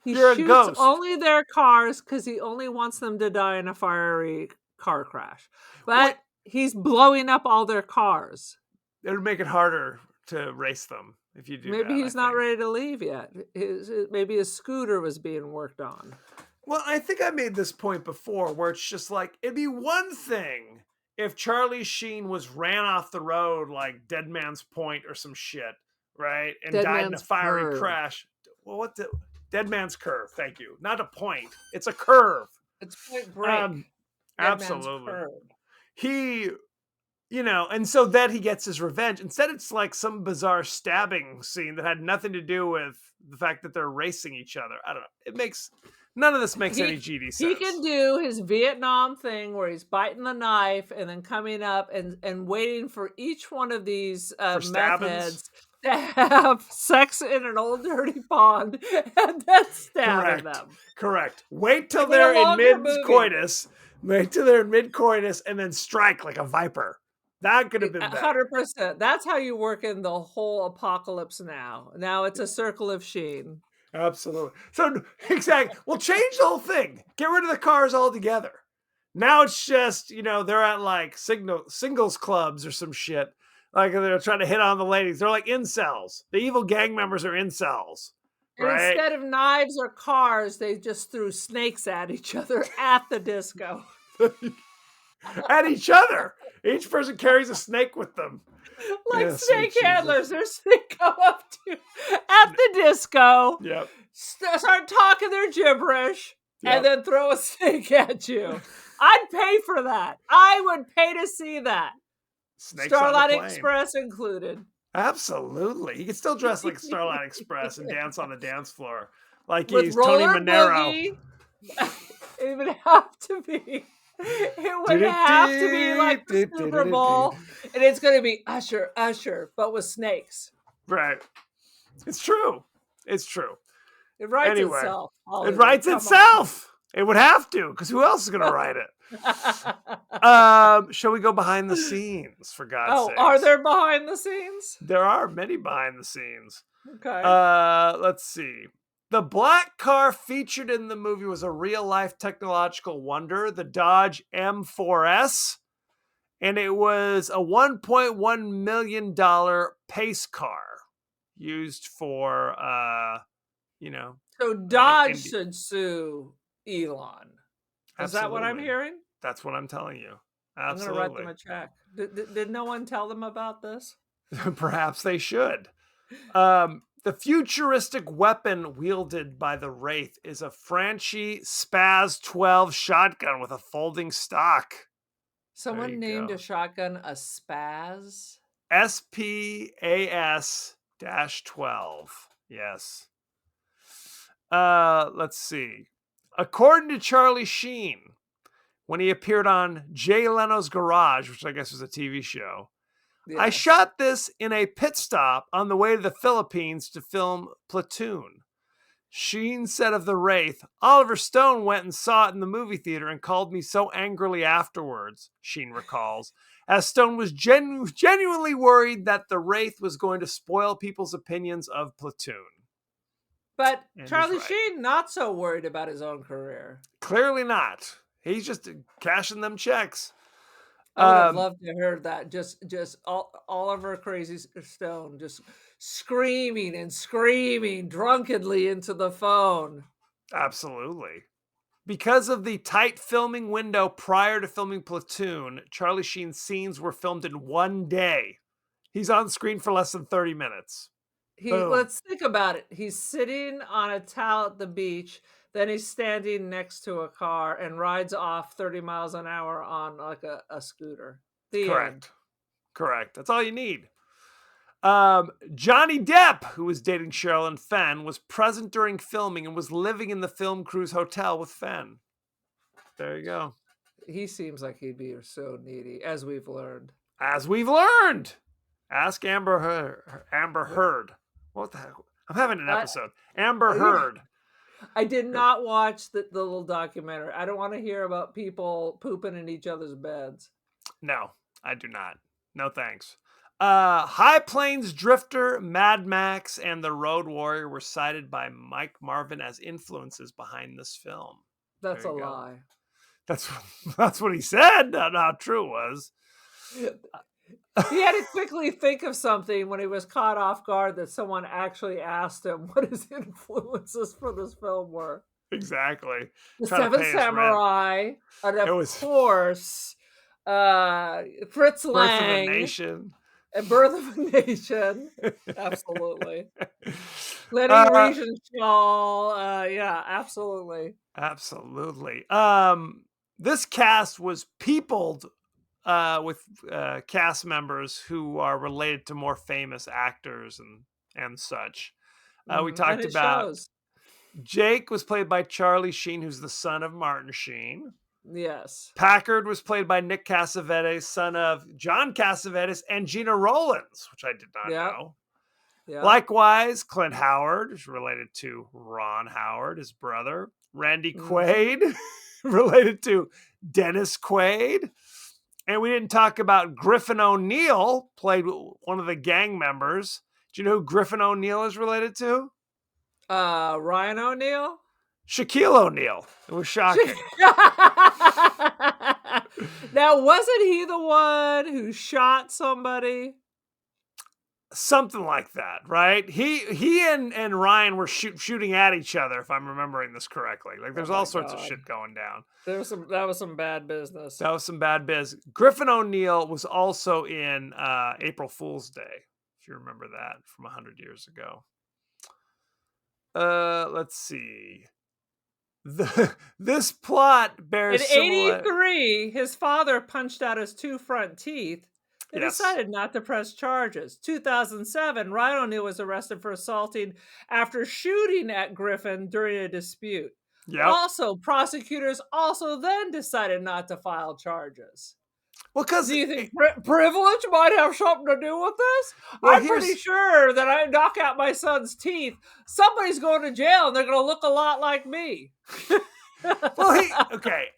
You're a ghost. Only their cars because he only wants them to die in a fiery car crash. But he's blowing up all their cars. It would make it harder to race them if you do that. Maybe he's not ready to leave yet. Maybe his scooter was being worked on. Well, I think I made this point before where it's just like, it'd be one thing if Charlie Sheen was ran off the road like Dead Man's Point or some shit, right? And died in a fiery crash. Well, Dead Man's Curve, thank you. Not a point. It's a curve. It's Point Break. Absolutely. He, and so that he gets his revenge. Instead, it's like some bizarre stabbing scene that had nothing to do with the fact that they're racing each other. I don't know. None of this makes any GD sense. He can do his Vietnam thing where he's biting the knife and then coming up and waiting for each one of these meth heads to have sex in an old dirty pond and then stabbing them. Correct. Wait till they're in mid-coitus. Wait till they're in mid-coitus and then strike like a viper. That could have been better. 100%. That's how you work in the whole apocalypse now. Now it's a circle of Sheen. Absolutely. So exactly. We'll change the whole thing. Get rid of the cars altogether. Now it's just, they're at like singles clubs or some shit. Like they're trying to hit on the ladies. They're like incels. The evil gang members are incels. And Right? instead of knives or cars, they just threw snakes at each other at the disco. At each other. Each person carries a snake with them. Like Yeah, snake sweet handlers. Jesus. They go up to at the disco, Yep. start talking their gibberish, Yep. and then throw a snake at you. I'd pay for that. I would pay to see that. Snakes on the Starlight plane. Express included. Absolutely. He can still dress like Starlight Express and dance on the dance floor. Like With he's Tony roller Manero. boogie. It would have to be. It would have to be like the Super Bowl. And it's going to be Usher, but with snakes. Right. It's true. It's true. It writes Anyway, itself. It Hollywood. writes Come itself. It would have to, because who else is going to write it? Shall we go behind the scenes, for God's sake? Are there behind the scenes? There are many behind the scenes. Okay. Let's see. The black car featured in the movie was a real-life technological wonder, the Dodge M4S, and it was a $1.1 million pace car used for, So Dodge should sue Elon. Is that what I'm Absolutely. hearing? That's what I'm telling you. I'm going to Absolutely. write them a check. Did no one tell them about this? Perhaps they should. The futuristic weapon wielded by the Wraith is a Franchi Spaz 12 shotgun with a folding stock. Someone named a shotgun a Spaz. SPAS-12. Yes. Let's see. According to Charlie Sheen, when he appeared on Jay Leno's Garage, which I guess was a TV show, Yes. I shot this in a pit stop on the way to the Philippines to film Platoon. Sheen said of the Wraith, Oliver Stone went and saw it in the movie theater and called me so angrily afterwards, Sheen recalls, as Stone was genuinely worried that the Wraith was going to spoil people's opinions of Platoon. But And Charlie he's right. Sheen not so worried about his own career. Clearly not. He's just cashing them checks. I would have loved to hear that. Just Oliver Crazy Stone just screaming and screaming drunkenly into the phone. Absolutely. Because of the tight filming window prior to filming Platoon, Charlie Sheen's scenes were filmed in one day. He's on screen for less than 30 minutes. Let's think about it. He's sitting on a towel at the beach. Then he's standing next to a car and rides off 30 miles an hour on like a scooter. Correct. That's all you need. Johnny Depp, who was dating Sherilyn Fenn, was present during filming and was living in the film crew's hotel with Fenn. There you go. He seems like he'd be so needy, as we've learned. Ask Amber Heard. What the heck? I'm having an episode. Amber Heard. I did not watch the little documentary. I don't want to hear about people pooping in each other's beds. No, I do not. No thanks. High Plains Drifter, Mad Max, and The Road Warrior were cited by Mike Marvin as influences behind this film. That's a lie. That's what he said. Not how true it was. He had to quickly think of something when he was caught off guard that someone actually asked him what his influences for this film were. Exactly. The Seven Samurai, and of course, Fritz Lang. Birth of a Nation. And Birth of a Nation. Absolutely. Lenny Riefenstahl. Yeah, absolutely. Absolutely. This cast was peopled with cast members who are related to more famous actors and such. We talked about Jake was played by Charlie Sheen, who's the son of Martin Sheen. Yes. Packard was played by Nick Cassavetes, son of John Cassavetes and Gina Rollins, which I did not know. Yeah. Likewise, Clint Howard is related to Ron Howard, his brother. Randy Quaid, related to Dennis Quaid. And we didn't talk about Griffin O'Neill, played one of the gang members. Do you know who Griffin O'Neill is related to? Ryan O'Neal? Shaquille O'Neal. It was shocking. Now, wasn't he the one who shot somebody? Something like that, right? He and Ryan were shooting at each other, if I'm remembering this correctly. Like, Oh there's my all sorts of God. shit going down. That was some bad business. That was some bad biz. Griffin O'Neal was also in April Fool's Day, if you remember that from 100 years ago. Let's see. This plot bears In similar. 83, his father punched out his 2 front teeth and Yes. decided not to press charges. 2007, Ryan O'Neal was arrested for assaulting after shooting at Griffin during a dispute. Yep. Also, prosecutors also then decided not to file charges. Well, because Do you think privilege might have something to do with this? Well, I'm pretty sure that I knock out my son's teeth, somebody's going to jail and they're going to look a lot like me. well,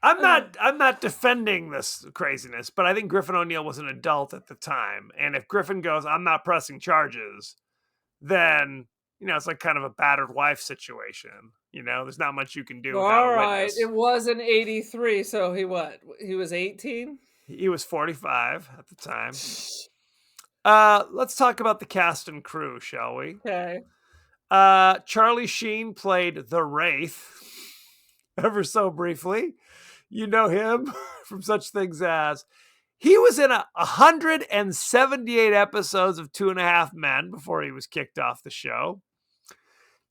I'm not defending this craziness, but I think Griffin O'Neal was an adult at the time, and if Griffin goes, "I'm not pressing charges," then it's like kind of a battered wife situation. There's not much you can do. All right, it was in 83, so he was 18. He was 45 at the time. Let's talk about the cast and crew, shall we? Okay. Charlie Sheen played the Wraith, ever so briefly. You know him from such things as he was in 178 episodes of 2.5 Men before he was kicked off the show.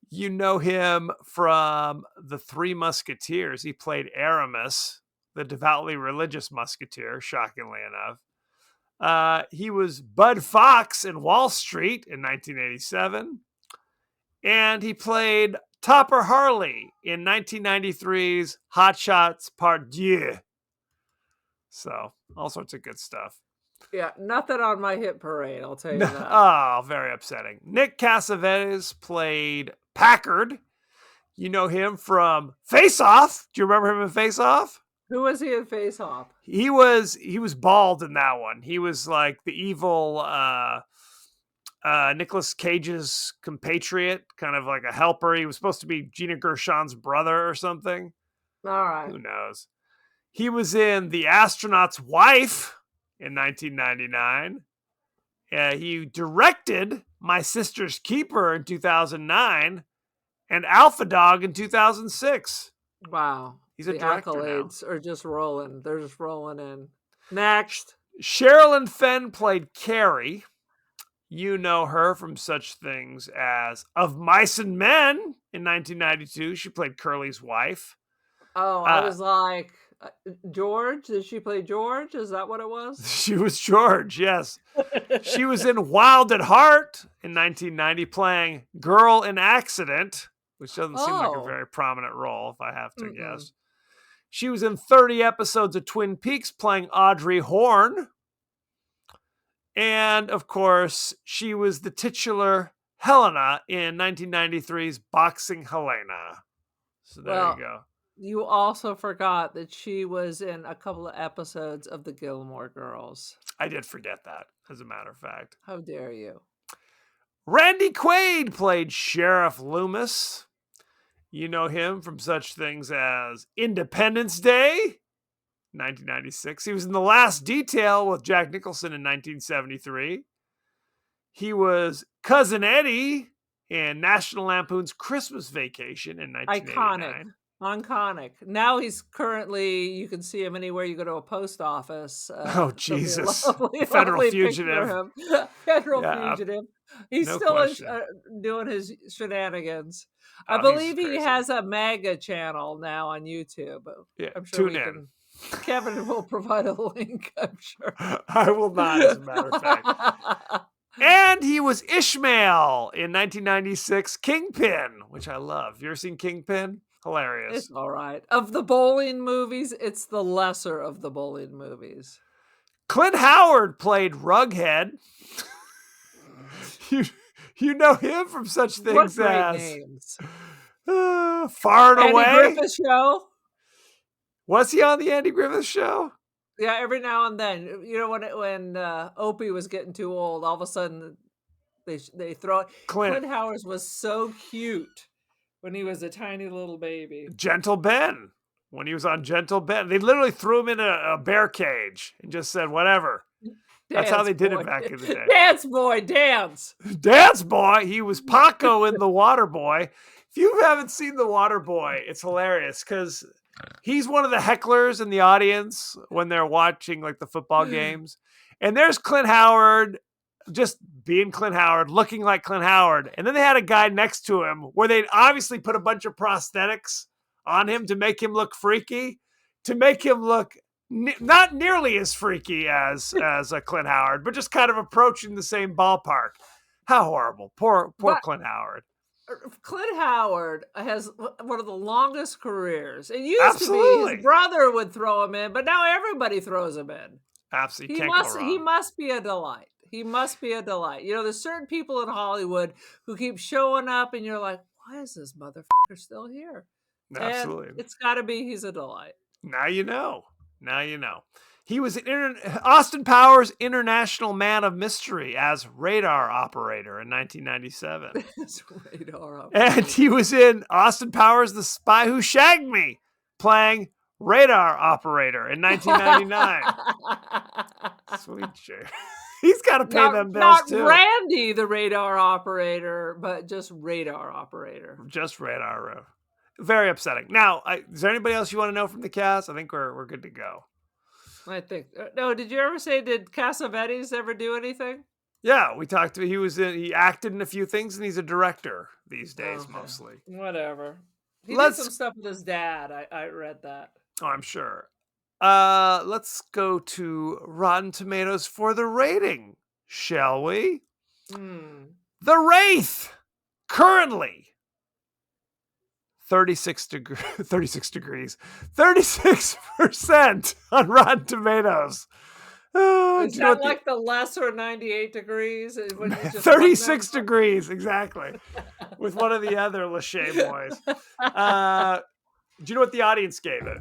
You know him from The Three Musketeers. He played Aramis, the devoutly religious musketeer, shockingly enough. He was Bud Fox in Wall Street in 1987. And he played Topper Harley in 1993's Hot Shots Part 2. So, all sorts of good stuff. Yeah, nothing on my hit parade, I'll tell you that. Oh, very upsetting. Nick Cassavetes played Packard. You know him from Face Off. Do you remember him in Face Off? Who was he in Face Off? He was bald in that one. He was like the evil Nicolas Cage's compatriot, kind of like a helper. He was supposed to be Gina Gershon's brother or something. All right. Who knows? He was in The Astronaut's Wife in 1999. He directed My Sister's Keeper in 2009 and Alpha Dog in 2006. Wow. He's a the director accolades now. are just rolling. They're just rolling in. Next. Sherilyn Fenn played Carrie. You know her from such things as Of Mice and Men in 1992. She played Curly's wife. Oh, I was like, George? Did she play George? Is that what it was? She was George, yes. She was in Wild at Heart in 1990 playing Girl in Accident, which doesn't seem like a very prominent role, if I have to guess. She was in 30 episodes of Twin Peaks playing Audrey Horne. And, of course, she was the titular Helena in 1993's Boxing Helena. So there you go. You also forgot that she was in a couple of episodes of The Gilmore Girls. I did forget that, as a matter of fact. How dare you? Randy Quaid played Sheriff Loomis. You know him from such things as Independence Day, 1996. He was in The Last Detail with Jack Nicholson in 1973. He was Cousin Eddie in National Lampoon's Christmas Vacation in 1989. Iconic. Now he's currently, you can see him anywhere you go to a post office. Oh, Jesus. Lovely Federal fugitive. Federal fugitive. He's still doing his shenanigans. I believe he has a MAGA channel now on YouTube. Yeah, I'm sure tune in. Kevin will provide a link, I'm sure. I will not, as a matter of fact. And he was Ishmael in 1996 Kingpin, which I love. You ever seen Kingpin? Hilarious. It's all right. Of the bowling movies, it's the lesser of the bowling movies. Clint Howard played Rughead. You know him from such things as names. Far and Away. Andy Griffith Show. Was he on the Andy Griffith Show? Yeah, every now and then. You know, when Opie was getting too old, all of a sudden they throw it. Clint Howard was so cute when he was a tiny little baby. Gentle Ben. When he was on Gentle Ben, they literally threw him in a bear cage and just said, whatever. That's how Dance they did boy. it back in the day. Dance boy, dance. Dance Boy. He was Paco in The Water Boy. If you haven't seen The Water Boy, it's hilarious because he's one of the hecklers in the audience when they're watching like the football games. And there's Clint Howard just being Clint Howard, looking like Clint Howard. And then they had a guy next to him where they'd obviously put a bunch of prosthetics on him to make him look freaky, to make him look not nearly as freaky as a Clint Howard, but just kind of approaching the same ballpark. How horrible. Poor Clint Howard. Clint Howard has one of the longest careers. It used Absolutely. to be his brother would throw him in, but now everybody throws him in. Absolutely. He must be a delight. He must be a delight. You know, there's certain people in Hollywood who keep showing up and you're like, why is this motherfucker still here? Absolutely. And it's got to be he's a delight. Now you know. Now you know. He was Austin Powers International Man of Mystery as radar operator in 1997. Radar operator. And he was in Austin Powers The Spy Who Shagged Me playing radar operator in 1999. Sweet shit. He's got to pay them bills too. Not Randy the radar operator, but just radar operator. Just radar. Very upsetting. Now, is there anybody else you want to know from the cast? I think we're good to go. I think. No, did you ever say, did Cassavetes ever do anything? Yeah, we talked to he acted in a few things and he's a director these days mostly. Whatever. He did some stuff with his dad. I read that. Oh, I'm sure. Let's go to Rotten Tomatoes for the rating, shall we? The Wraith, currently 36% on Rotten Tomatoes. Is that like the lesser 98 degrees? 36 degrees, exactly. With one of the other Lachey boys. Do you know what the audience gave it?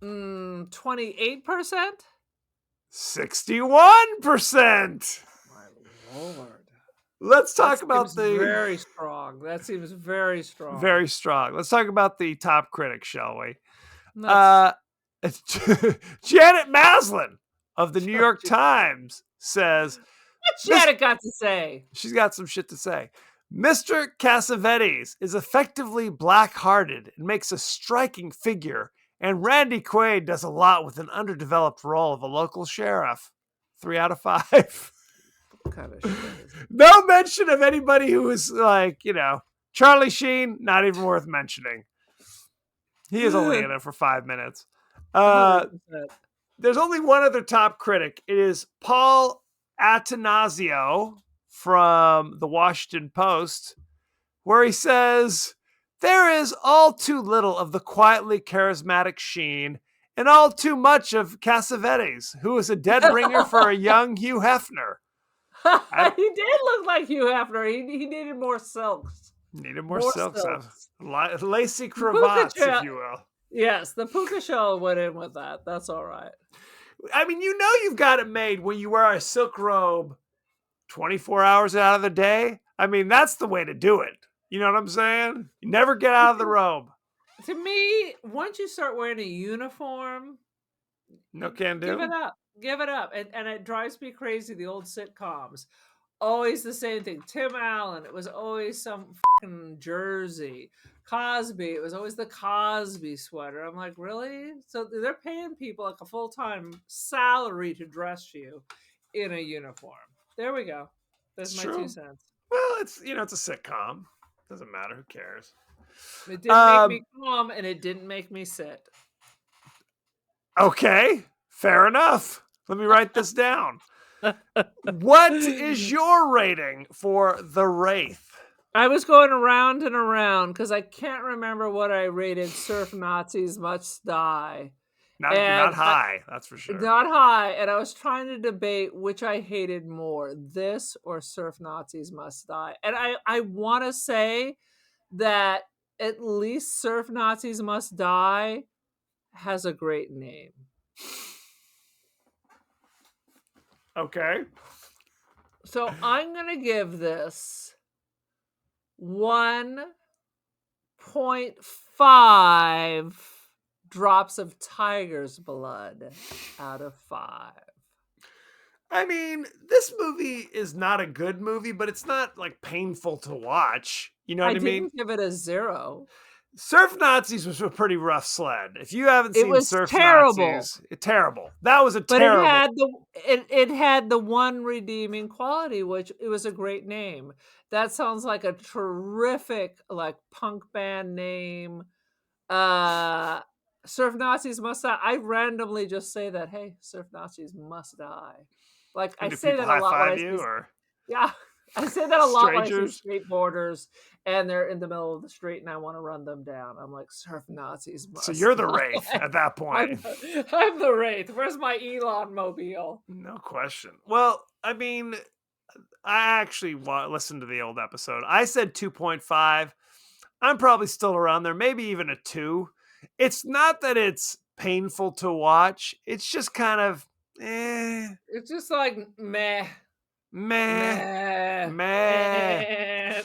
28%? 61%. My Lord. Let's talk about very strong. That seems very strong. Very strong. Let's talk about the top critic, shall we? Janet Maslin of the New York Times says, what's Janet got to say? She's got some shit to say. Mr. Cassavetes is effectively black-hearted and makes a striking figure, and Randy Quaid does a lot with an underdeveloped role of a local sheriff. 3 out of 5. What kind of shit is it? No mention of anybody who is like, Charlie Sheen, not even worth mentioning. He is only in it for 5 minutes. There's only one other top critic. It is Paul Attanasio from the Washington Post, where he says, there is all too little of the quietly charismatic Sheen and all too much of Cassavetes, who is a dead ringer for a young Hugh Hefner. He did look like Hugh Hefner. He needed more silks. Needed more silks. Lacy cravats, if you will. Yes, the puka shell went in with that. That's all right. I mean, you've got it made when you wear a silk robe 24 hours out of the day. I mean, that's the way to do it. You know what I'm saying? You never get out of the robe. To me, once you start wearing a uniform, no can do. Give it up. And it drives me crazy, the old sitcoms. Always the same thing. Tim Allen, it was always some fucking jersey. Cosby, it was always the Cosby sweater. I'm like, really? So they're paying people like a full-time salary to dress you in a uniform. There we go. That's my 2 cents. Well, it's a sitcom. Doesn't matter. Who cares? It didn't make me calm, and it didn't make me sit. Okay, fair enough. Let me write this down. What is your rating for The Wraith? I was going around and around because I can't remember what I rated Surf Nazis Must Die. Not high, that's for sure. Not high. And I was trying to debate which I hated more, this or Surf Nazis Must Die. And I want to say that at least Surf Nazis Must Die has a great name. Okay. So I'm going to give this 1 2.5 drops of tiger's blood out of 5. I mean, this movie is not a good movie, but it's not like painful to watch. You know I what I mean? didn't give it a 0. Surf Nazis was a pretty rough sled. If you haven't It seen was Surf terrible. Nazis, terrible. That was a But terrible. it had the one redeeming quality, which it was a great name. That sounds like a terrific like punk band name. Surf Nazis must die. I randomly just say that, hey, Surf Nazis must die. Like I And do say people that a high lot when I five you see, or yeah, I say that a lot when I see strangers? skateboarders and they're in the middle of the street and I want to run them down. I'm like, Surf Nazis So must you're the Wraith die. at that point. I'm the Wraith. Where's my Elon mobile? No question. Well, I mean, I actually listened to the old episode. I said 2.5. I'm probably still around there, maybe even a 2. It's not that it's painful to watch. It's just kind of It's just like meh, meh, meh. meh. Eh.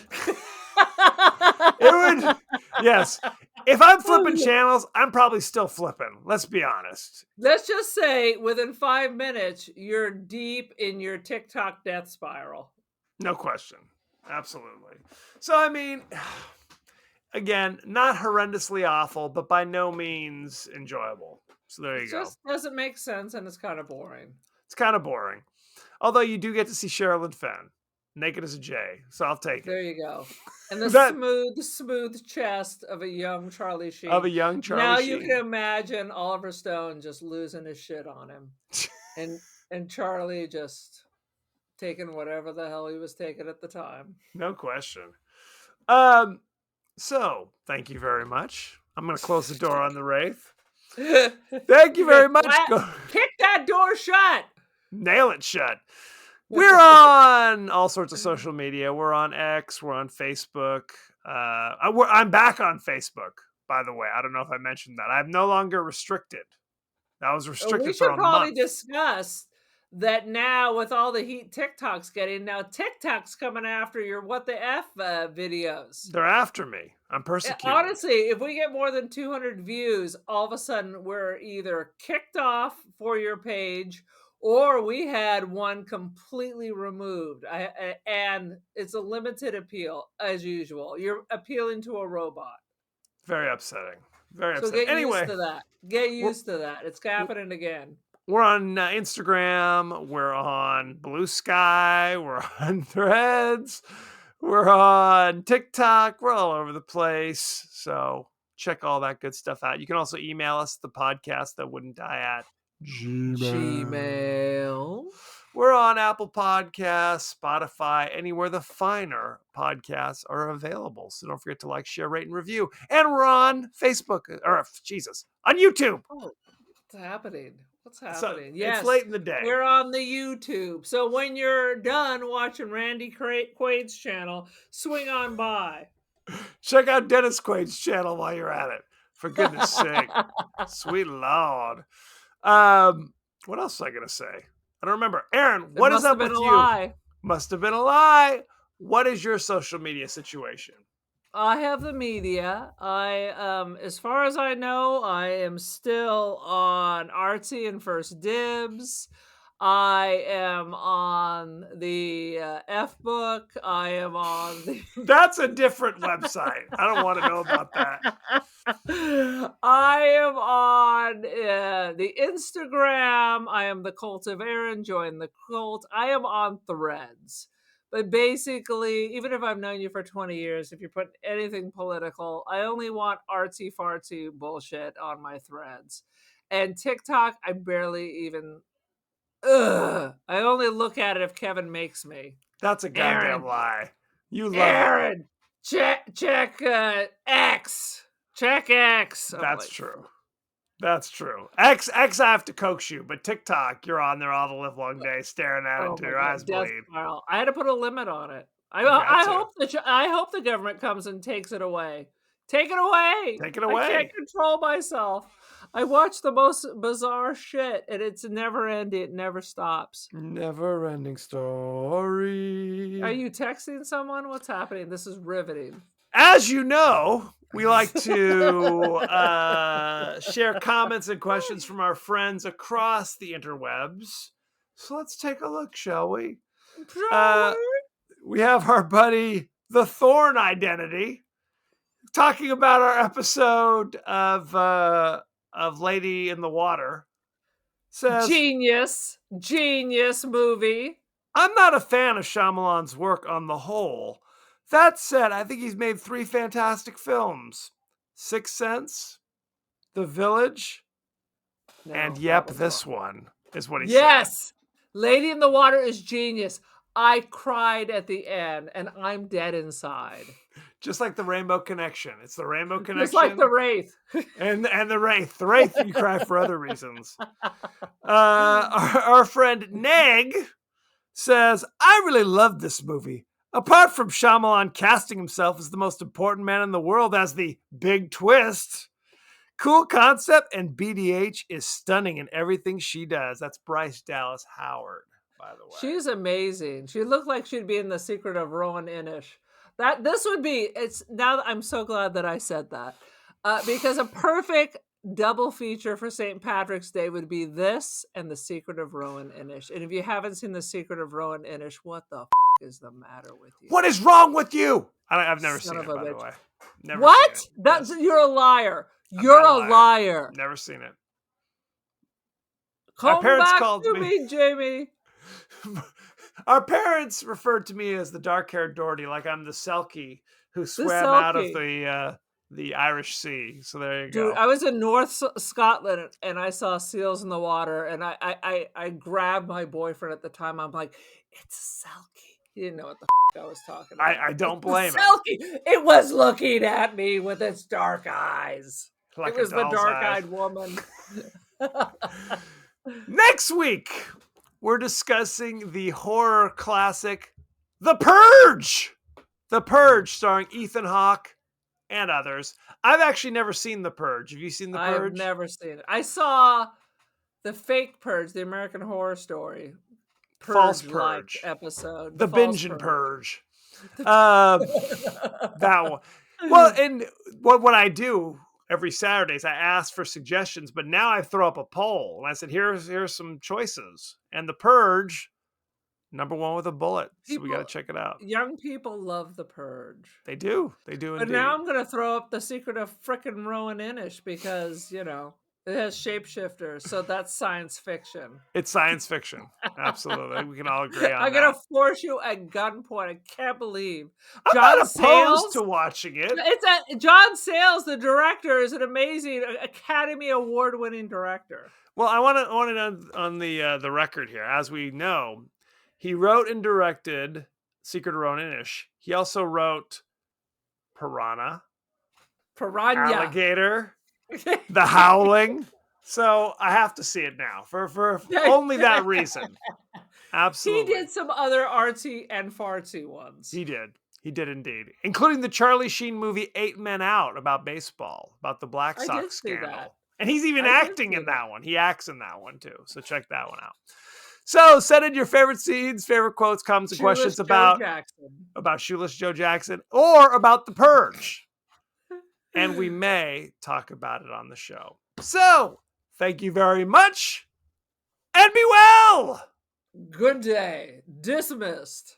It would, yes. If I'm flipping channels, I'm probably still flipping. Let's be honest. Let's just say within 5 minutes, you're deep in your TikTok death spiral. No question. Absolutely. So, I mean, again, not horrendously awful, but by no means enjoyable. So there you It go. just doesn't make sense and it's kind of boring. It's kind of boring. Although you do get to see Sherilyn Fenn, naked as a J. So I'll take There it. you go. And the That- smooth chest of a young Charlie Sheen. Of a young Charlie now Sheen. you can imagine Oliver Stone just losing his shit on him. and Charlie just taking whatever the hell he was taking at the time. No question. So thank you very much. I'm going to close the door on the Wraith. Thank you very much. Kick that door shut. Nail it shut. We're on all sorts of social media. We're on X. We're on Facebook. I'm back on Facebook, by the way. I don't know if I mentioned that. I'm no longer restricted. That was restricted We for should a probably month. discuss that now with all the heat TikTok's getting. Now TikTok's coming after your what the F videos. They're after me. I'm persecuted. Honestly, if we get more than 200 views, all of a sudden we're either kicked off for your page or we had one completely removed. And it's a limited appeal as usual. You're appealing to a robot. Very upsetting. Very So upsetting. get Anyway, used to that. Get used to that. It's happening again. we're on Instagram. We're on Blue Sky. We're on Threads. We're on TikTok. We're all over the place. So check all that good stuff out. You can also email us the podcast that wouldn't die at Gmail. We're on Apple Podcasts, Spotify, anywhere the finer podcasts are available. So don't forget to like, share, rate, and review. And we're on Facebook, or Jesus, on YouTube. Oh, what's happening? What's So happening? Yes, it's late in the day. we're on the YouTube. So when you're done watching Randy Quaid's channel, swing on by. Check out Dennis Quaid's channel while you're at it. For goodness sake. Sweet Lord. What else was I going to say? I don't remember. Aaron, what is up with you? Lie. Must have been a lie. What is your social media situation? I have the media. As far as I know, I am still on Artsy and First Dibs. I am on the F book. I am on the. That's a different website. I don't want to know about that. I am on the Instagram. I am the Cult of Aaron. Join the cult. I am on Threads. But basically, even if I've known you for 20 years, if you're putting anything political, I only want artsy fartsy bullshit on my threads. And TikTok, I barely even. I only look at it if Kevin makes me. That's a goddamn Aaron. lie. You love Aaron, check X. Check X. it. That's true. That's true. X, I have to coax you, but TikTok, you're on there all the live long day, staring at it until your eyes bleed. I had to put a limit on it. I hope the government comes and takes it away. Take it away. Take it away. I can't control myself. I watch the most bizarre shit, and it's never ending. It never stops. Never ending story. Are you texting someone? What's happening? This is riveting. As you know, We like to share comments and questions from our friends across the interwebs. So let's take a look, shall we? We have our buddy, the Thorn Identity, talking about our episode of Lady in the Water. Says, Genius movie. I'm not a fan of Shyamalan's work on the whole. That said, I think he's made 3 fantastic films. Sixth Sense, The Village, and this one is what he said. Yes! Lady in the Water is genius. I cried at the end, and I'm dead inside. Just like the Rainbow Connection. It's the Rainbow Connection. Just like the Wraith. and the Wraith. The Wraith, you cry for other reasons. Our friend Neg says, I really loved this movie. Apart from Shyamalan casting himself as the most important man in the world as the big twist, cool concept, and BDH is stunning in everything she does. That's Bryce Dallas Howard, by the way. She's amazing. She looked like she'd be in The Secret of Rowan Inish. I'm so glad that I said that. Because a perfect double feature for St. Patrick's Day would be this and The Secret of Rowan Inish. And if you haven't seen The Secret of Rowan Inish, what the is the matter with you? What is wrong with you? I've never seen it, by the way. Never what? Seen it. That's You're a liar. You're a liar. Never seen it. Come back to me, Jamie. Our parents referred to me as the dark-haired Doherty, like I'm the Selkie who swam out of the Irish Sea. So there you go. Dude, I was in North Scotland and I saw seals in the water, and I grabbed my boyfriend at the time. I'm like, it's a Selkie. He didn't know what the I was talking about. I don't blame him. Selkie. It was looking at me with its dark eyes. Like it was the dark-eyed woman. Next week, we're discussing the horror classic, The Purge. The Purge, starring Ethan Hawke and others. I've actually never seen The Purge. Have you seen The Purge? I've never seen it. I saw the fake Purge, the American Horror Story. False Purge episode. The Binge and Purge. That one. Well, and what I do every Saturday is I ask for suggestions, but now I throw up a poll and I said, here's some choices. And The Purge, number 1 with a bullet. So we got to check it out. Young people love The Purge. They do. They do indeed. But now I'm going to throw up The Secret of frickin' Rowan Inish because, it has shapeshifters, so that's science fiction. It's science fiction. Absolutely. We can all agree on that. I'm going to force you at gunpoint. I can't believe. I'm not opposed to watching it. John Sayles, the director, is an amazing Academy Award-winning director. Well, I want it on the record here. As we know, he wrote and directed Secret of Rowan Inish. He also wrote Piranha. Alligator. The Howling. So I have to see it now for only that reason. Absolutely. He did some other artsy and fartsy ones. He did indeed, including the Charlie Sheen movie 8 Men Out about baseball, about the Black Sox scandal. And he's even acting in that one. He acts in that one too. So check that one out. So send in your favorite scenes, favorite quotes, comments, and questions about Shoeless Joe Jackson or about The Purge. And we may talk about it on the show. So, thank you very much, and be well! Good day. Dismissed.